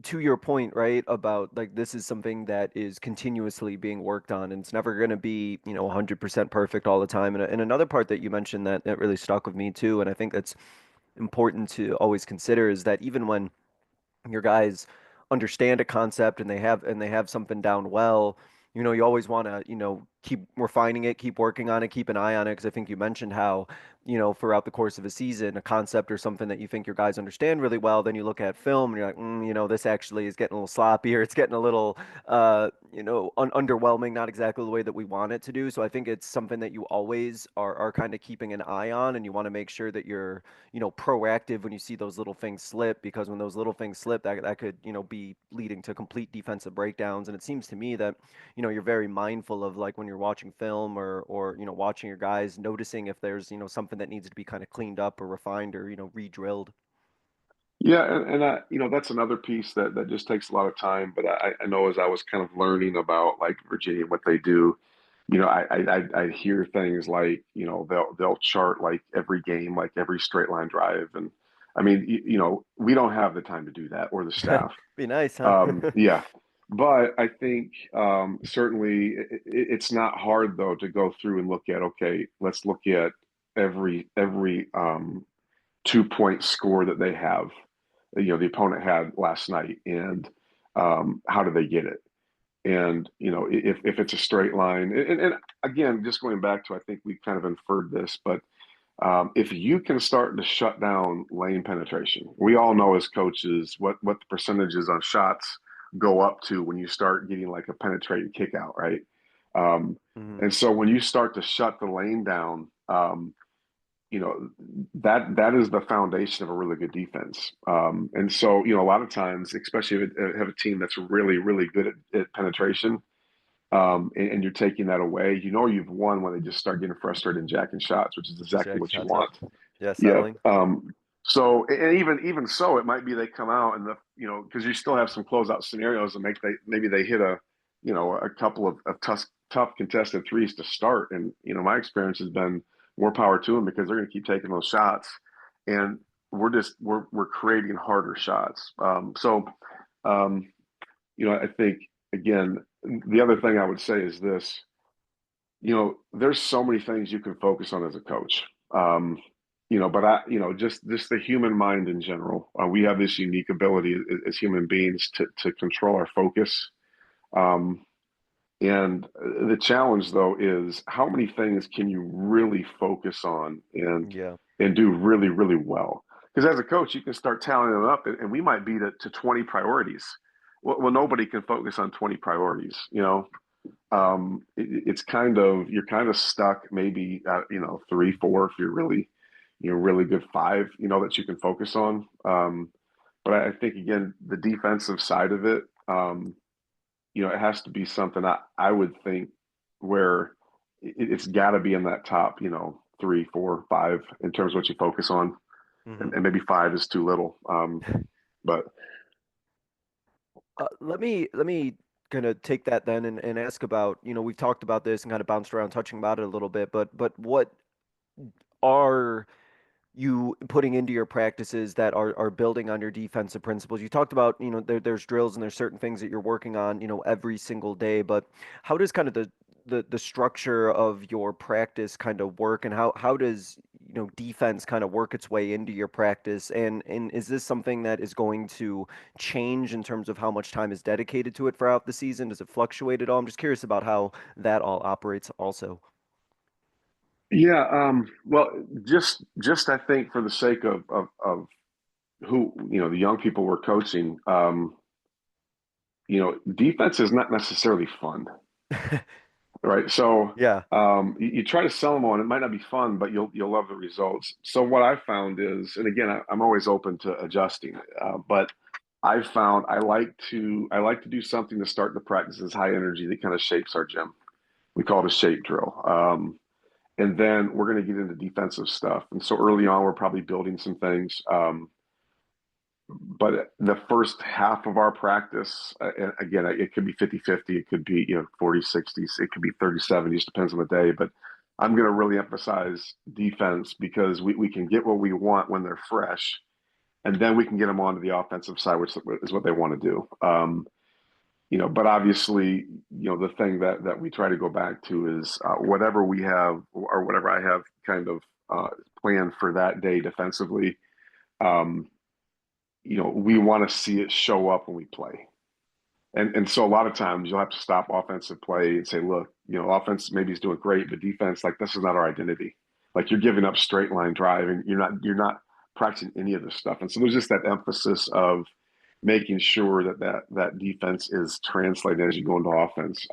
to your point, right, about like this is something that is continuously being worked on and it's never going to be, 100% perfect all the time. And another part that you mentioned that really stuck with me too, and I think that's important to always consider is that even when your guys understand a concept and they have something down well, you always want to, keep refining it, keep working on it, keep an eye on it. Because I think you mentioned how, throughout the course of a season, a concept or something that you think your guys understand really well, then you look at film and you're like, this actually is getting a little sloppy, or it's getting a little, underwhelming, not exactly the way that we want it to do. So I think it's something that you always are kind of keeping an eye on, and you want to make sure that you're, proactive when you see those little things slip, because when those little things slip, that could, be leading to complete defensive breakdowns. And it seems to me that, you're very mindful of, like, when you're watching film or watching your guys, noticing if there's, something that needs to be kind of cleaned up or refined or, re-drilled. Yeah, and that's another piece that just takes a lot of time. But I know as I was kind of learning about like Virginia, what they do, I hear things like, they'll chart like every game, like every straight line drive, and I mean, we don't have the time to do that, or the staff. Be nice, huh? Yeah, but I think certainly it's not hard though to go through and look at, okay, let's look at every 2 point score that they have, the opponent had last night, and how do they get it? And if it's a straight line, and again, just going back to, I think we kind of inferred this, but if you can start to shut down lane penetration, we all know as coaches what the percentages on shots go up to when you start getting like a penetrating kick out, right? Um, Mhm. and so when you start to shut the lane down, you know that is the foundation of a really good defense. And so a lot of times, especially if you have a team that's really really good at penetration, and you're taking that away, you've won when they just start getting frustrated and jacking shots, which is exactly Jack what you shots up. want. Yeah, Yeah. settling. So, and even so, it might be they come out and because you still have some closeout scenarios, and maybe they hit a couple of tough contested threes to start. And my experience has been more power to them, because they're going to keep taking those shots, and we're creating harder shots. Um, I think, again, the other thing I would say is this: there's so many things you can focus on as a coach. But just the human mind in general. We have this unique ability as human beings to control our focus. Um, and the challenge, though, is how many things can you really focus on Yeah. and do really, really well? Because as a coach, you can start tallying them up, and we might be to 20 priorities. Well, nobody can focus on 20 priorities. It's kind of, you're kind of stuck maybe at, 3 4, if you're really really good, 5 that you can focus on. But I think, again, the defensive side of it, it has to be something I would think where it's got to be in that top 3 4 5 in terms of what you focus on. Hmm. And maybe 5 is too little. But Let me kind of take that then and ask about, we've talked about this and kind of bounced around touching about it a little bit, but what are you putting into your practices that are building on your defensive principles? You talked about, there's drills and there's certain things that you're working on, every single day, but how does kind of the structure of your practice kind of work, and how does, defense kind of work its way into your practice? And is this something that is going to change in terms of how much time is dedicated to it throughout the season? Does it fluctuate at all? I'm just curious about how that all operates also. yeah, well, just I think for the sake of who the young people we're coaching, defense is not necessarily fun, right? So Yeah. you try to sell them on, it might not be fun, but you'll love the results. So what I found is, and again, I'm always open to adjusting, but I found I like to do something to start the practices high energy that kind of shapes our gym. We call it a shape drill. And then we're going to get into defensive stuff. And so early on, we're probably building some things. But the first half of our practice, and again, it could be 50-50, it could be 40-60, it could be 30-70, just depends on the day. But I'm going to really emphasize defense, because we can get what we want when they're fresh, and then we can get them onto the offensive side, which is what they want to do. But obviously, the thing that we try to go back to is whatever we have, or whatever I have kind of planned for that day defensively. Um, we want to see it show up when we play. And so a lot of times you'll have to stop offensive play and say, look, offense maybe is doing great, but defense, like this is not our identity. Like you're giving up straight line drive, and you're not practicing any of this stuff. And so there's just that emphasis of making sure that defense is translated as you go into offense.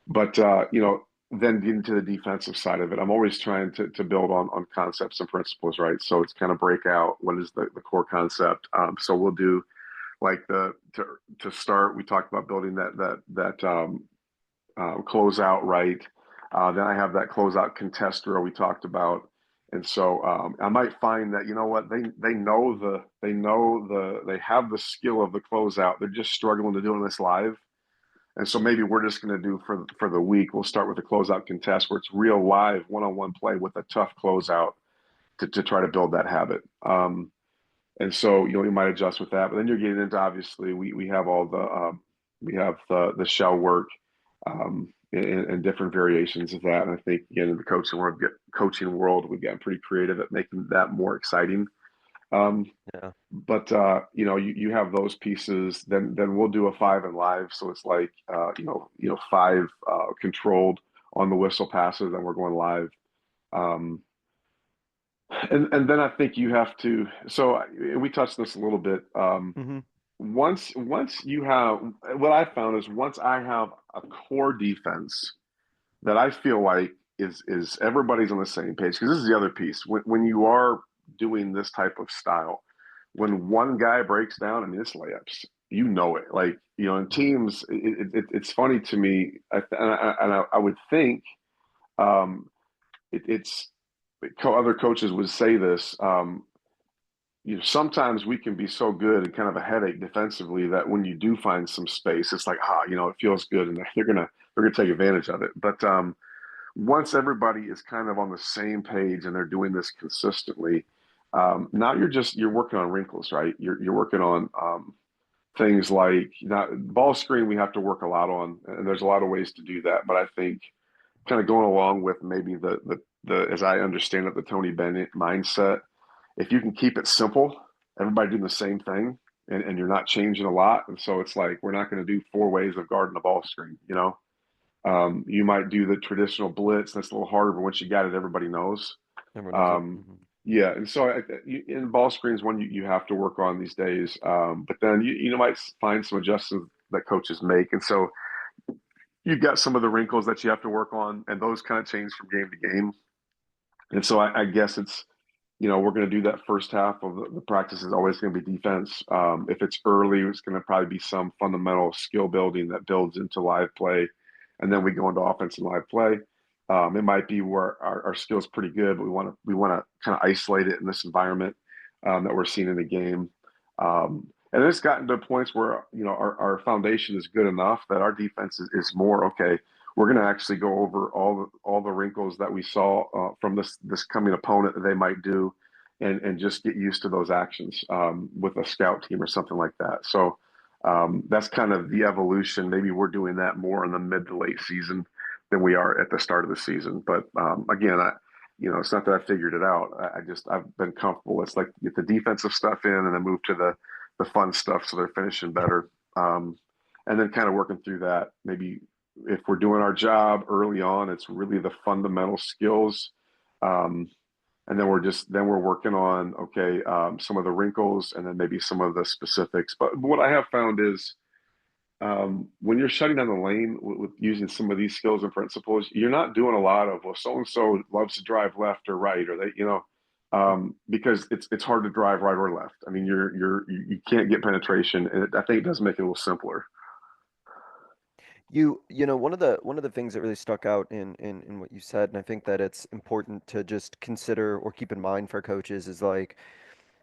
But then getting to the defensive side of it, I'm always trying to build on concepts and principles, right? So it's kind of break out what is the core concept. So we'll do like to start. We talked about building that closeout right. Then I have that closeout contest drill we talked about, and so I might find that what they have the skill of the closeout. They're just struggling to do this live. And so maybe we're just going to do for the week. We'll start with a closeout contest where it's real live one-on-one play with a tough closeout to try to build that habit. And so you might adjust with that, but then you're getting into obviously we have all the shell work and different variations of that. And I think again in the coaching world we've gotten pretty creative at making that more exciting. Um, Yeah. but you have those pieces. Then we'll do a 5 and live, so it's like 5 controlled on the whistle passes, and we're going live. Um, and then I think you have to. So we touched this a little bit. Hmm. Once you have what I found is once I have a core defense that I feel like is everybody's on the same page because this is the other piece when you are doing this type of style when one guy breaks down, I mean, it's layups. It. Like, in teams, it's funny to me. I would think um, it's other coaches would say this. Sometimes we can be so good and kind of a headache defensively that when you do find some space, it's like, it feels good, and they're gonna take advantage of it. But once everybody is kind of on the same page and they're doing this consistently, now you're working on wrinkles, right? You're working on things like ball screen. We have to work a lot on, and there's a lot of ways to do that. But I think kind of going along with maybe the as I understand it, the Tony Bennett mindset. If you can keep it simple, everybody doing the same thing, and you're not changing a lot, and so it's like we're not going to do 4 ways of guarding the ball screen. You might do the traditional blitz. That's a little harder, but once you got it, everybody knows. Everyone knows it. Um, yeah, and so in ball screens, one you have to work on these days. But then you might find some adjustments that coaches make, and so you've got some of the wrinkles that you have to work on, and those kind of change from game to game. And so I guess it's we're going to do that first half of the practice is always going to be defense. If it's early, it's going to probably be some fundamental skill building that builds into live play, and then we go into offense and live play. It might be where our skill is pretty good, but we want to kind of isolate it in this environment that we're seeing in the game. And it's gotten to points where our foundation is good enough that our defense is more okay. We're going to actually go over all the wrinkles that we saw from this coming opponent that they might do, and just get used to those actions with a scout team or something like that. So that's kind of the evolution. Maybe we're doing that more in the mid to late season than we are at the start of the season. But again, it's not that I figured it out. I've been comfortable. It's like get the defensive stuff in and then move to the fun stuff so they're finishing better. And then kind of working through that. Maybe if we're doing our job early on, it's really the fundamental skills. Um, and then we're working on some of the wrinkles and then maybe some of the specifics. But what I have found is when you're shutting down the lane with using some of these skills and principles, you're not doing a lot of so and so loves to drive left or right, or because it's hard to drive right or left. I mean, you can't get penetration, and I think it does make it a little simpler. One of the things that really stuck out in what you said, and I think that it's important to just consider or keep in mind for coaches is like,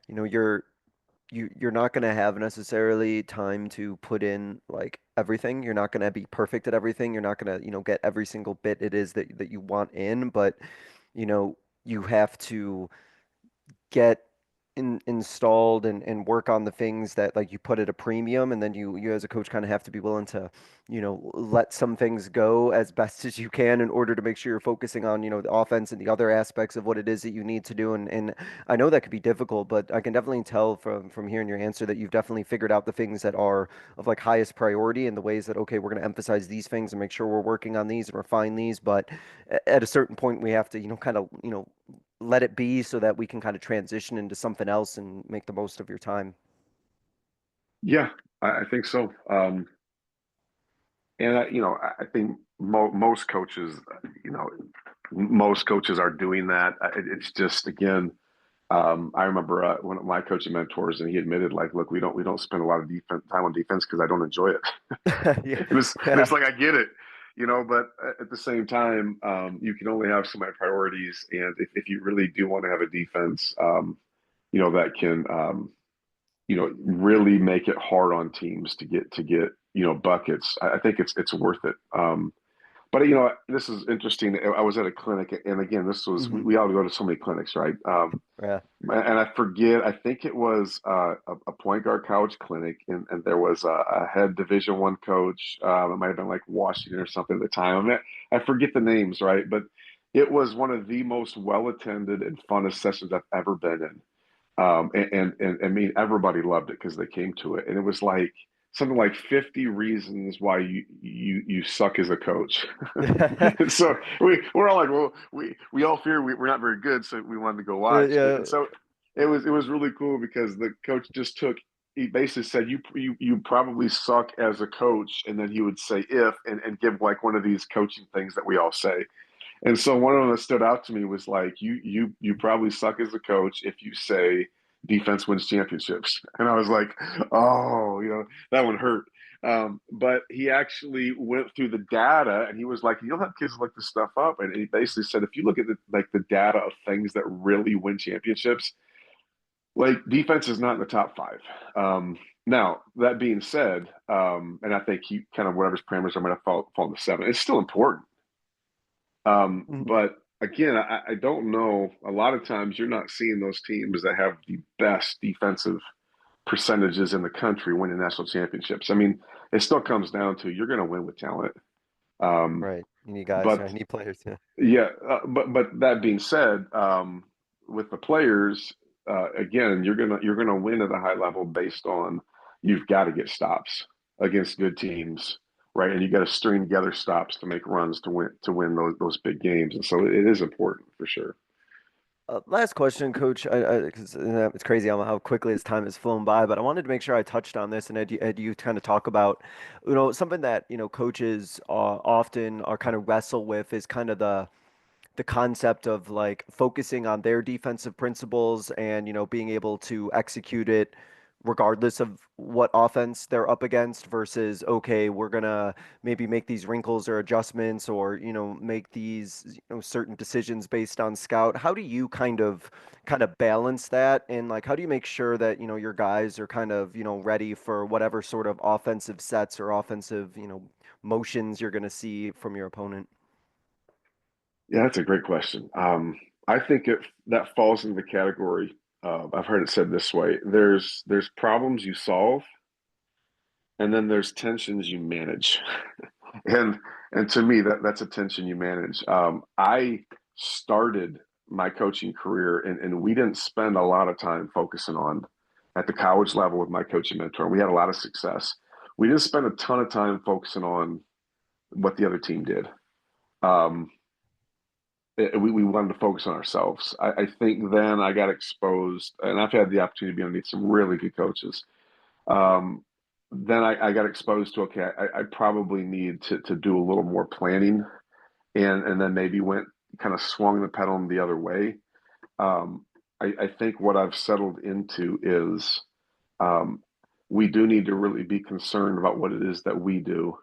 you know, you're not going to have necessarily time to put in like everything. You're not going to be perfect at everything. You're not going to, get every single bit it is that you want in, but you have to get installed and work on the things that like you put at a premium, and then you as a coach kind of have to be willing to, let some things go as best as you can in order to make sure you're focusing on, the offense and the other aspects of what it is that you need to do. And I know that could be difficult, but I can definitely tell from hearing your answer that you've definitely figured out the things that are of like highest priority and the ways that, okay, we're going to emphasize these things and make sure we're working on these and refine these. But at a certain point, we have to, kind of, let it be so that we can kind of transition into something else and make the most of your time. Yeah, I think so. And I think most coaches, most coaches are doing that. It's just again, I remember one of my coaching mentors, and he admitted, like, look, we don't spend a lot of time on defense because I don't enjoy it. Yeah. And it's like I get it, but at the same time, you can only have so many priorities, and if you really do want to have a defense, that can really make it hard on teams to get buckets. I think it's worth it. But this is interesting. I was at a clinic, and again, this was we, Hmm. we all go to so many clinics, right? Yeah. And I forget. I think it was a point guard college clinic, and there was a head Division One coach. It might have been like Washington or something at the time. I mean, I forget the names, right? But it was one of the most well attended and funnest sessions I've ever been in. And I mean, everybody loved it because they came to it, and it was like something like 50 reasons why you suck as a coach. And so we're all like, well, we all fear we're not very good, so we wanted to go watch. Yeah. And so it was really cool because the coach just took. He basically said, you probably suck as a coach, and then he would say if and give like one of these coaching things that we all say. And so one of them that stood out to me was like, you probably suck as a coach if you say defense wins championships. And I was like, oh, that one hurt. But he actually went through the data, and he was like, you'll have kids look this stuff up. And he basically said, if you look at the data of things that really win championships, like defense is not in the top five. Now that being said, and I think he kind of whatever's parameters are going to fall to seven. It's still important. Mhm. But again, I don't know. A lot of times you're not seeing those teams that have the best defensive percentages in the country winning national championships. I mean, it still comes down to you're going to win with talent. Um, Right. You need guys. Yeah. but You need players. Yeah. yeah, but that being said, with the players, again, you're gonna win at a high level based on you've got to get stops against good teams, right? And you got to string together stops to make runs to win those big games, and so it is important for sure. Last question, Coach. 'Cause, it's crazy how quickly this time has flown by, but I wanted to make sure I touched on this and had you kind of talk about, something that, coaches often are kind of wrestle with is kind of the concept of like focusing on their defensive principles and being able to execute it regardless of what offense they're up against versus okay, we're gonna maybe make these wrinkles or adjustments or make these certain decisions based on scout. How do you kind of balance that, and like how do you make sure that your guys are kind of ready for whatever sort of offensive sets or offensive motions you're going to see from your opponent? Yeah, that's a great question. I think that falls into the category. I've heard it said this way: there's problems you solve, and then there's tensions you manage. and and to me that's a tension you manage. I started my coaching career, and we didn't spend a lot of time focusing on at the college level with my coaching mentor. We had a lot of success. We didn't spend a ton of time focusing on what the other team did. um, we wanted to focus on ourselves. I think then I got exposed, and I've had the opportunity to be underneath some really good coaches. um, then I got exposed to, okay, I probably need to do a little more planning, and then maybe went kind of swung the pendulum the other way. Um, I think what I've settled into is, um, we do need to really be concerned about what it is that we do.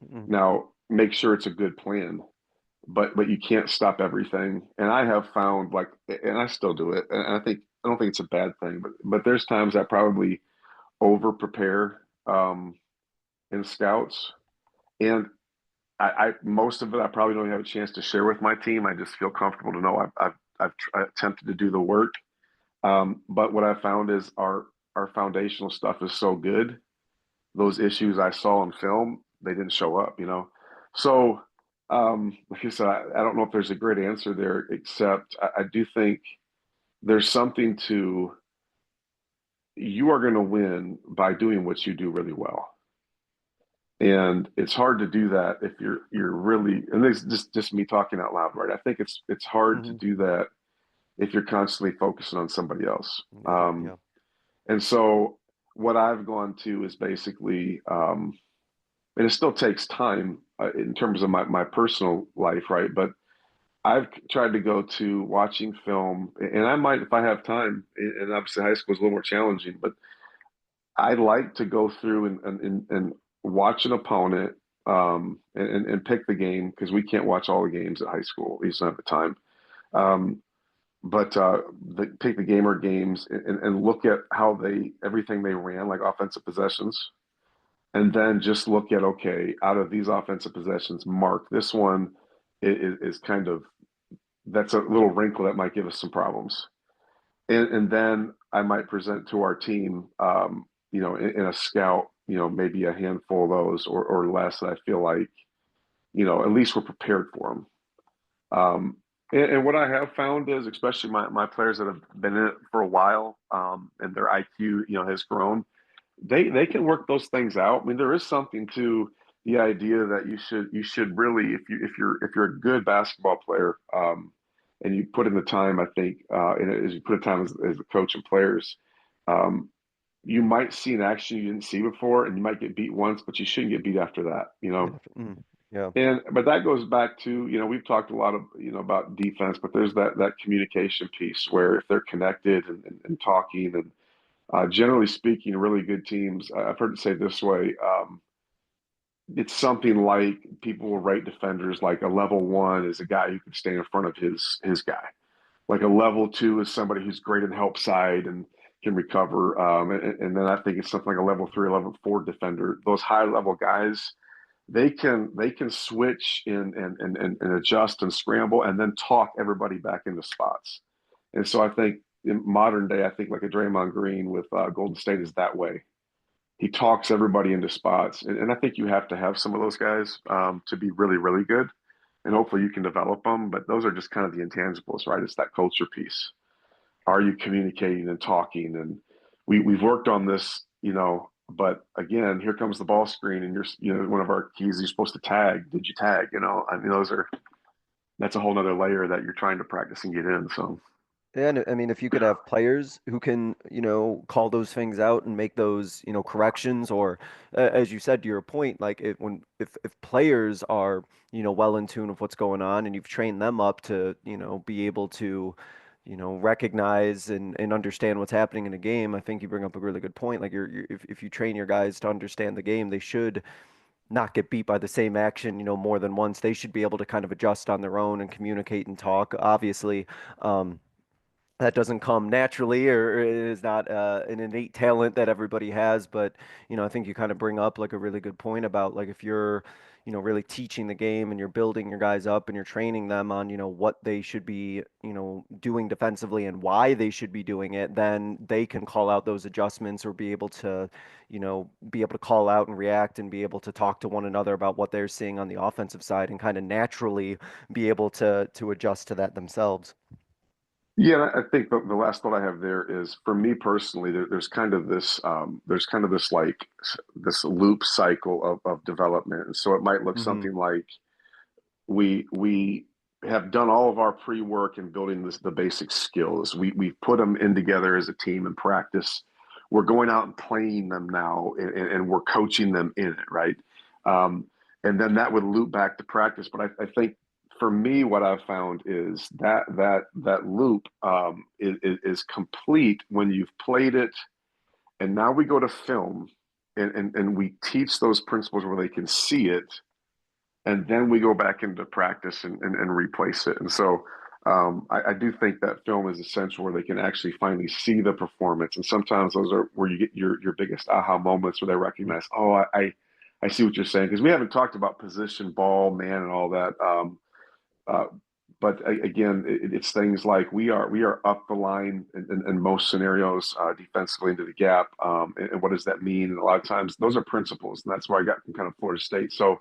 Mhm. Now, make sure it's a good plan, but you can't stop everything. And I have found, like, and I still do it, and I don't think it's a bad thing, but there's times I probably over prepare in scouts, and I most of it I probably don't have a chance to share with my team. I just feel comfortable to know I've attempted to do the work. But what I found is our foundational stuff is so good. Those issues I saw in film, they didn't show up, you know. So, like I said, I don't know if there's a great answer there, except I do think there's something to you are going to win by doing what you do really well. And it's hard to do that if you're really, and this just me talking out loud, right? I think it's hard to Hmm. do that if you're constantly focusing on somebody else. Yeah. And so what I've gone to is basically, and it still takes time in terms of my personal life, right? But I've tried to go to watching film, and I might, if I have time, and obviously high school is a little more challenging, but I like to go through and watch an opponent and pick the game because we can't watch all the games at high school. We just don't have the time. Um, but pick the game or games and look at how everything they ran, like offensive possessions, and then just look at, okay, out of these offensive possessions, mark this one is kind of, that's a little wrinkle that might give us some problems. And then I might present to our team, in a scout, maybe a handful of those or less that I feel like, at least we're prepared for them. And what I have found is, especially my players that have been in it for a while, and their IQ, has grown, they can work those things out. I mean, there is something to the idea that you should really, if you're a good basketball player, and you put in the time, I think, and as you put in time as a coach and players, um, you might see an action you didn't see before, and you might get beat once, but you shouldn't get beat after that, you know. Yeah. And but that goes back to, we've talked a lot of, about defense, but there's that communication piece where if they're connected and talking and generally speaking, really good teams. I've heard it say this way. It's something like people will rate defenders like a level one is a guy who can stay in front of his guy. Like a level two is somebody who's great in help side and can recover. And then I think it's something like a level three, level four defender. Those high level guys, they can switch and adjust and scramble and then talk everybody back into spots. And so I think in modern day, I think like a Draymond Green with Golden State is that way. He talks everybody into spots, and I think you have to have some of those guys to be really, really good. And hopefully you can develop them. But those are just kind of the intangibles, right? It's that culture piece. Are you communicating and talking? And we've worked on this, But again, here comes the ball screen, and one of our keys. You're supposed to tag. Did you tag? I mean, that's a whole nother layer that you're trying to practice and get in. So. Yeah, and I mean, if you could have players who can, call those things out and make those, corrections, or as you said to your point, like if players are, well in tune of what's going on, and you've trained them up to, be able to, recognize and understand what's happening in a game, I think you bring up a really good point. Like if you train your guys to understand the game, they should not get beat by the same action, more than once. They should be able to kind of adjust on their own and communicate and talk. Obviously, that doesn't come naturally, or it is not an innate talent that everybody has. But I think you kind of bring up like a really good point about like if you're really teaching the game and you're building your guys up and you're training them on what they should be doing defensively and why they should be doing it, then they can call out those adjustments or be able to call out and react and be able to talk to one another about what they're seeing on the offensive side and kind of naturally be able to adjust to that themselves. Yeah, I think the last thought I have there is for me personally, there's kind of this like this loop cycle of development. And so it might look Hmm. something like we have done all of our pre-work in building the basic skills. We've put them in together as a team in practice. We're going out and playing them now, and we're coaching them in it, right? Um, and then that would loop back to practice. But I think for me, what I've found is that loop is complete when you've played it, and now we go to film, and we teach those principles where they can see it, and then we go back into practice and replace it. And so I do think that film is essential where they can actually finally see the performance. And sometimes those are where you get your biggest aha moments where they recognize, oh, I see what you're saying. Because we haven't talked about position, ball, man, and all that. Uh, Again, it's things like we are up the line in most scenarios defensively into the gap, and what does that mean? And a lot of times those are principles, and that's why I got from kind of Florida State. So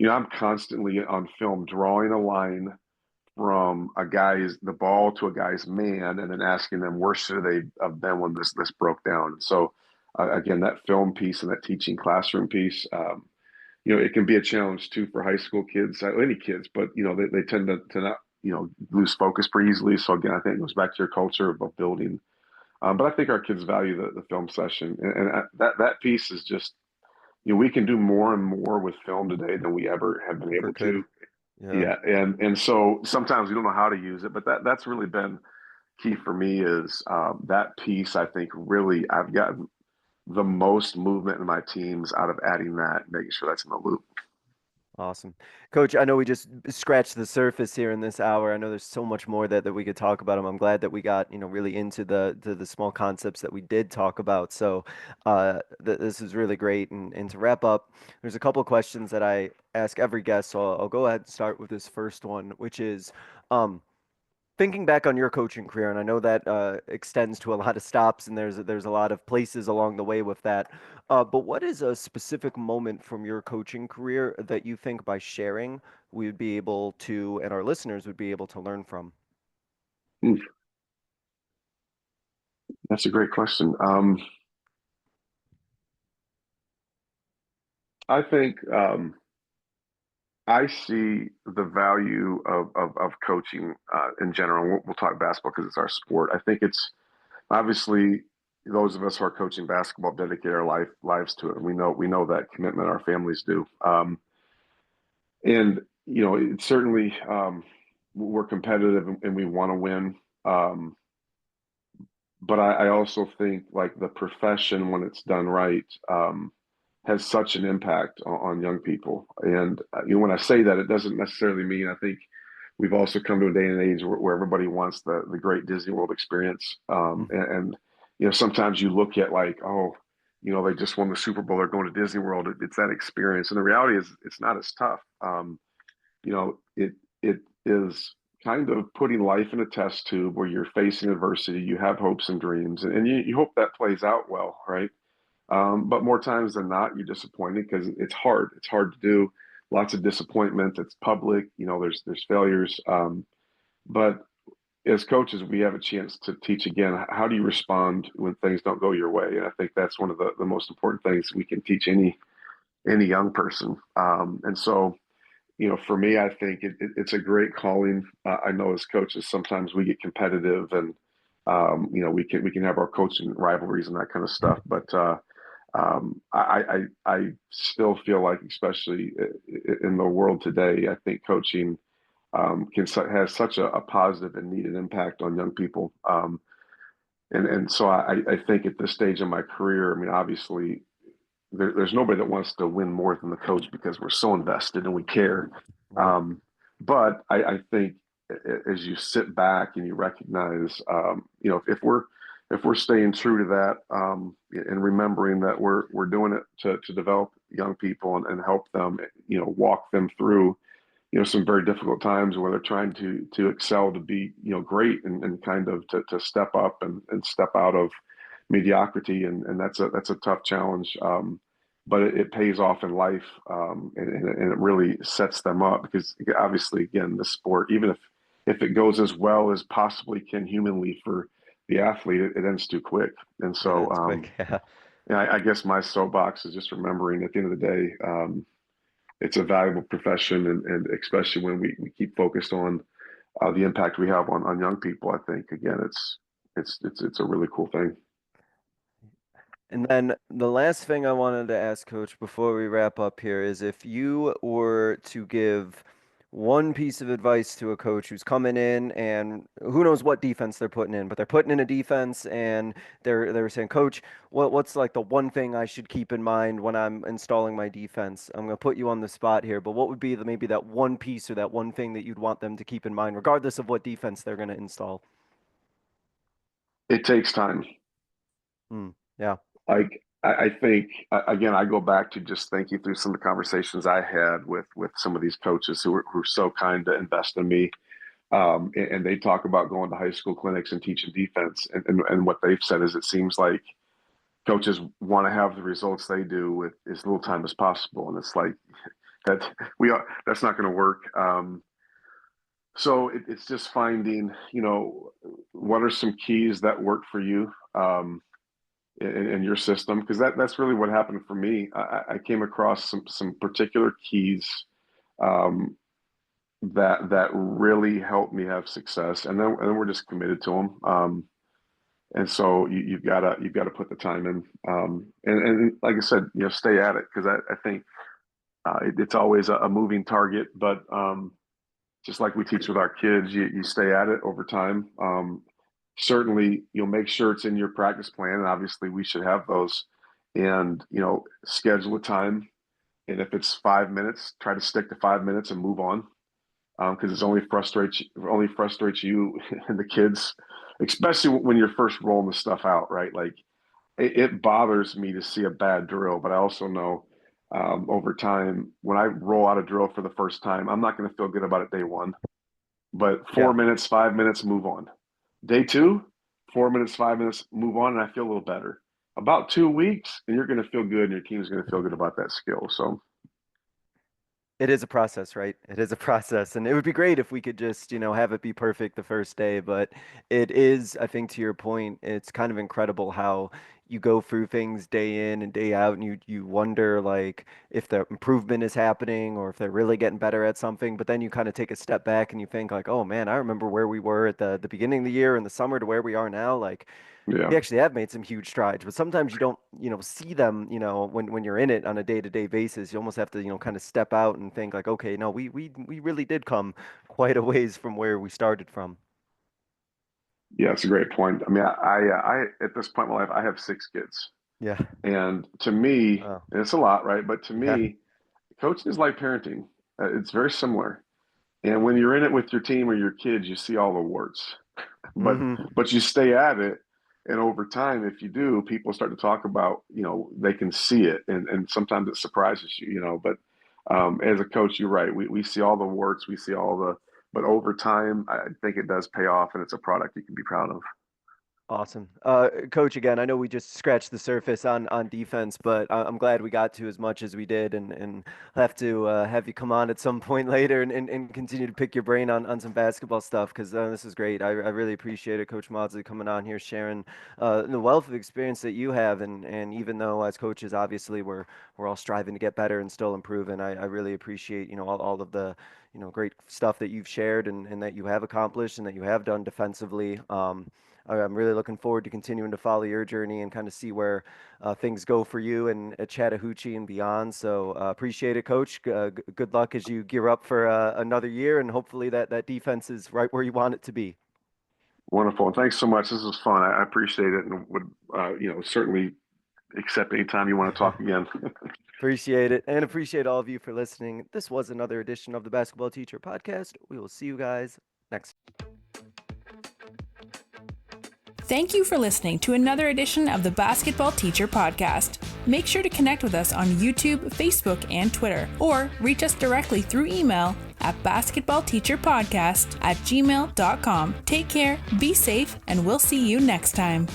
I'm constantly on film drawing a line from the ball to a guy's man, and then asking them where should they have been when this broke down. So again, that film piece and that teaching classroom piece. It can be a challenge too for high school kids, any kids, but they tend to not lose focus pretty easily. So again, I think it goes back to your culture of building. But I think our kids value the film session, and that piece is just we can do more and more with film today than we ever have been Ever able could. to. Yeah. Yeah, and so sometimes we don't know how to use it, but that's really been key for me is that piece. I think really I've gotten the most movement in my teams out of adding that, making sure that's in the loop. Awesome. Coach, I know we just scratched the surface here in this hour. I know there's so much more that we could talk about. I'm glad that we got, really into the small concepts that we did talk about. So this is really great. And to wrap up, there's a couple of questions that I ask every guest. So I'll go ahead and start with this first one, which is um, thinking back on your coaching career, and I know that extends to a lot of stops, and there's a lot of places along the way with that. But what is a specific moment from your coaching career that you think by sharing we would be able to, and our listeners would be able to learn from? Hmm, that's a great question. I think I see the value of coaching in general. We'll talk basketball because it's our sport. I think it's obviously those of us who are coaching basketball dedicate our lives to it, and we know that commitment our families do. And it's certainly we're competitive and we want to win. Um, but I also think like the profession, when it's done right, has such an impact on young people. And when I say that, it doesn't necessarily mean I think we've also come to a day and age where everybody wants the great Disney World experience. And sometimes you look at like, oh, they just won the Super Bowl, they're going to Disney World. It's that experience, and the reality is it's not as tough. It is kind of putting life in a test tube where you're facing adversity. You have hopes and dreams, and you hope that plays out well, right? But more times than not, you're disappointed because it's hard. It's hard to do. Lots of disappointment. It's public. There's failures. But as coaches, we have a chance to teach again. How do you respond when things don't go your way? And I think that's one of the most important things we can teach any young person. And so for me, I think it's a great calling. I know as coaches, sometimes we get competitive, and we can have our coaching rivalries and that kind of stuff. But I still feel like, especially in the world today, I think coaching has such a positive and needed impact on young people. And so I think at this stage in my career, I mean, obviously there's nobody that wants to win more than the coach because we're so invested and we care. Right. Um, but I think as you sit back and you recognize, if we're staying true to that, and remembering that we're doing it to develop young people and help them, walk them through, some very difficult times where they're trying to excel, to be, great, and kind of to step up and step out of mediocrity, and that's a tough challenge. But it pays off in life, and it really sets them up because obviously, again, the sport, even if it goes as well as possibly can humanly for the athlete, it ends too quick. And Yeah, so, it's quick. Yeah. I guess my soapbox is just remembering at the end of the day, it's a valuable profession, and especially when we keep focused on the impact we have on young people. I think again, it's a really cool thing. And then the last thing I wanted to ask, Coach, before we wrap up here is if you were to give one piece of advice to a coach who's coming in and who knows what defense they're putting in, but they're putting in a defense and they're saying, Coach, what's like the one thing I should keep in mind when I'm installing my defense? I'm gonna put you on the spot here, but what would be maybe that one piece or that one thing that you'd want them to keep in mind, regardless of what defense they're gonna install? It takes time. Hmm. Yeah. Like I think again, I go back to just thinking through some of the conversations I had with some of these coaches who were so kind to invest in me. And they talk about going to high school clinics and teaching defense. And what they've said is it seems like coaches want to have the results they do with as little time as possible. And it's like that's not going to work. So it's just finding, what are some keys that work for you in your system? Because that's really what happened for me. I came across some particular keys that really helped me have success, and then we're just committed to them. And so you've got to put the time in, and like I said, stay at it, because I think it's always a moving target, but just like we teach with our kids, you stay at it over time. Certainly, you'll make sure it's in your practice plan, and obviously we should have those. And schedule a time, and if it's 5 minutes, try to stick to 5 minutes and move on, because it only frustrates you and the kids, especially when you're first rolling the stuff out, right? Like it bothers me to see a bad drill, but I also know over time, when I roll out a drill for the first time, I'm not going to feel good about it day one. But 4 minutes, 5 minutes, move on. Day two, 4 minutes, 5 minutes, move on, and I feel a little better. About 2 weeks, and you're going to feel good, and your team's going to feel good about that skill. So it is a process, right? It is a process, and it would be great if we could just, have it be perfect the first day. But it is, I think, to your point, it's kind of incredible how you go through things day in and day out, and you wonder like if the improvement is happening or if they're really getting better at something. But then you kind of take a step back and you think like, oh man, I remember where we were at the beginning of the year in the summer to where we are now. Like yeah. we actually have made some huge strides, but sometimes you don't, see them, when you're in it on a day-to-day basis. You almost have to, kind of step out and think like, okay, no, we really did come quite a ways from where we started from. Yeah, it's a great point. I mean, I at this point in my life, I have 6 kids. Yeah. And to me, Wow. and it's a lot, right? But to Yeah. me, coaching is like parenting. It's very similar. And when you're in it with your team or your kids, you see all the warts. But hmm but you stay at it, and over time, if you do, people start to talk about, they can see it, and sometimes it surprises you. But as a coach, you're right. We see all the warts, we see all the, but over time, I think it does pay off, and it's a product you can be proud of. Awesome. Coach, again, I know we just scratched the surface on defense, but I'm glad we got to as much as we did, and I'll have to have you come on at some point later and continue to pick your brain on some basketball stuff, because this is great. I really appreciate it, Coach Mawdesley, coming on here, sharing the wealth of experience that you have, and even though as coaches, obviously, we're all striving to get better and still improving, I really appreciate, all of the, great stuff that you've shared and that you have accomplished and that you have done defensively. I'm really looking forward to continuing to follow your journey and kind of see where things go for you and at Chattahoochee and beyond. So appreciate it, Coach. Good luck as you gear up for another year, and hopefully that defense is right where you want it to be. Wonderful. And thanks so much. This was fun. I appreciate it, and would, certainly accept any time you want to talk again. Appreciate it, and appreciate all of you for listening. This was another edition of the Basketball Teacher Podcast. We will see you guys next time. Thank you for listening to another edition of the Basketball Teacher Podcast. Make sure to connect with us on YouTube, Facebook, and Twitter, or reach us directly through email at basketballteacherpodcast@gmail.com. Take care, be safe, and we'll see you next time.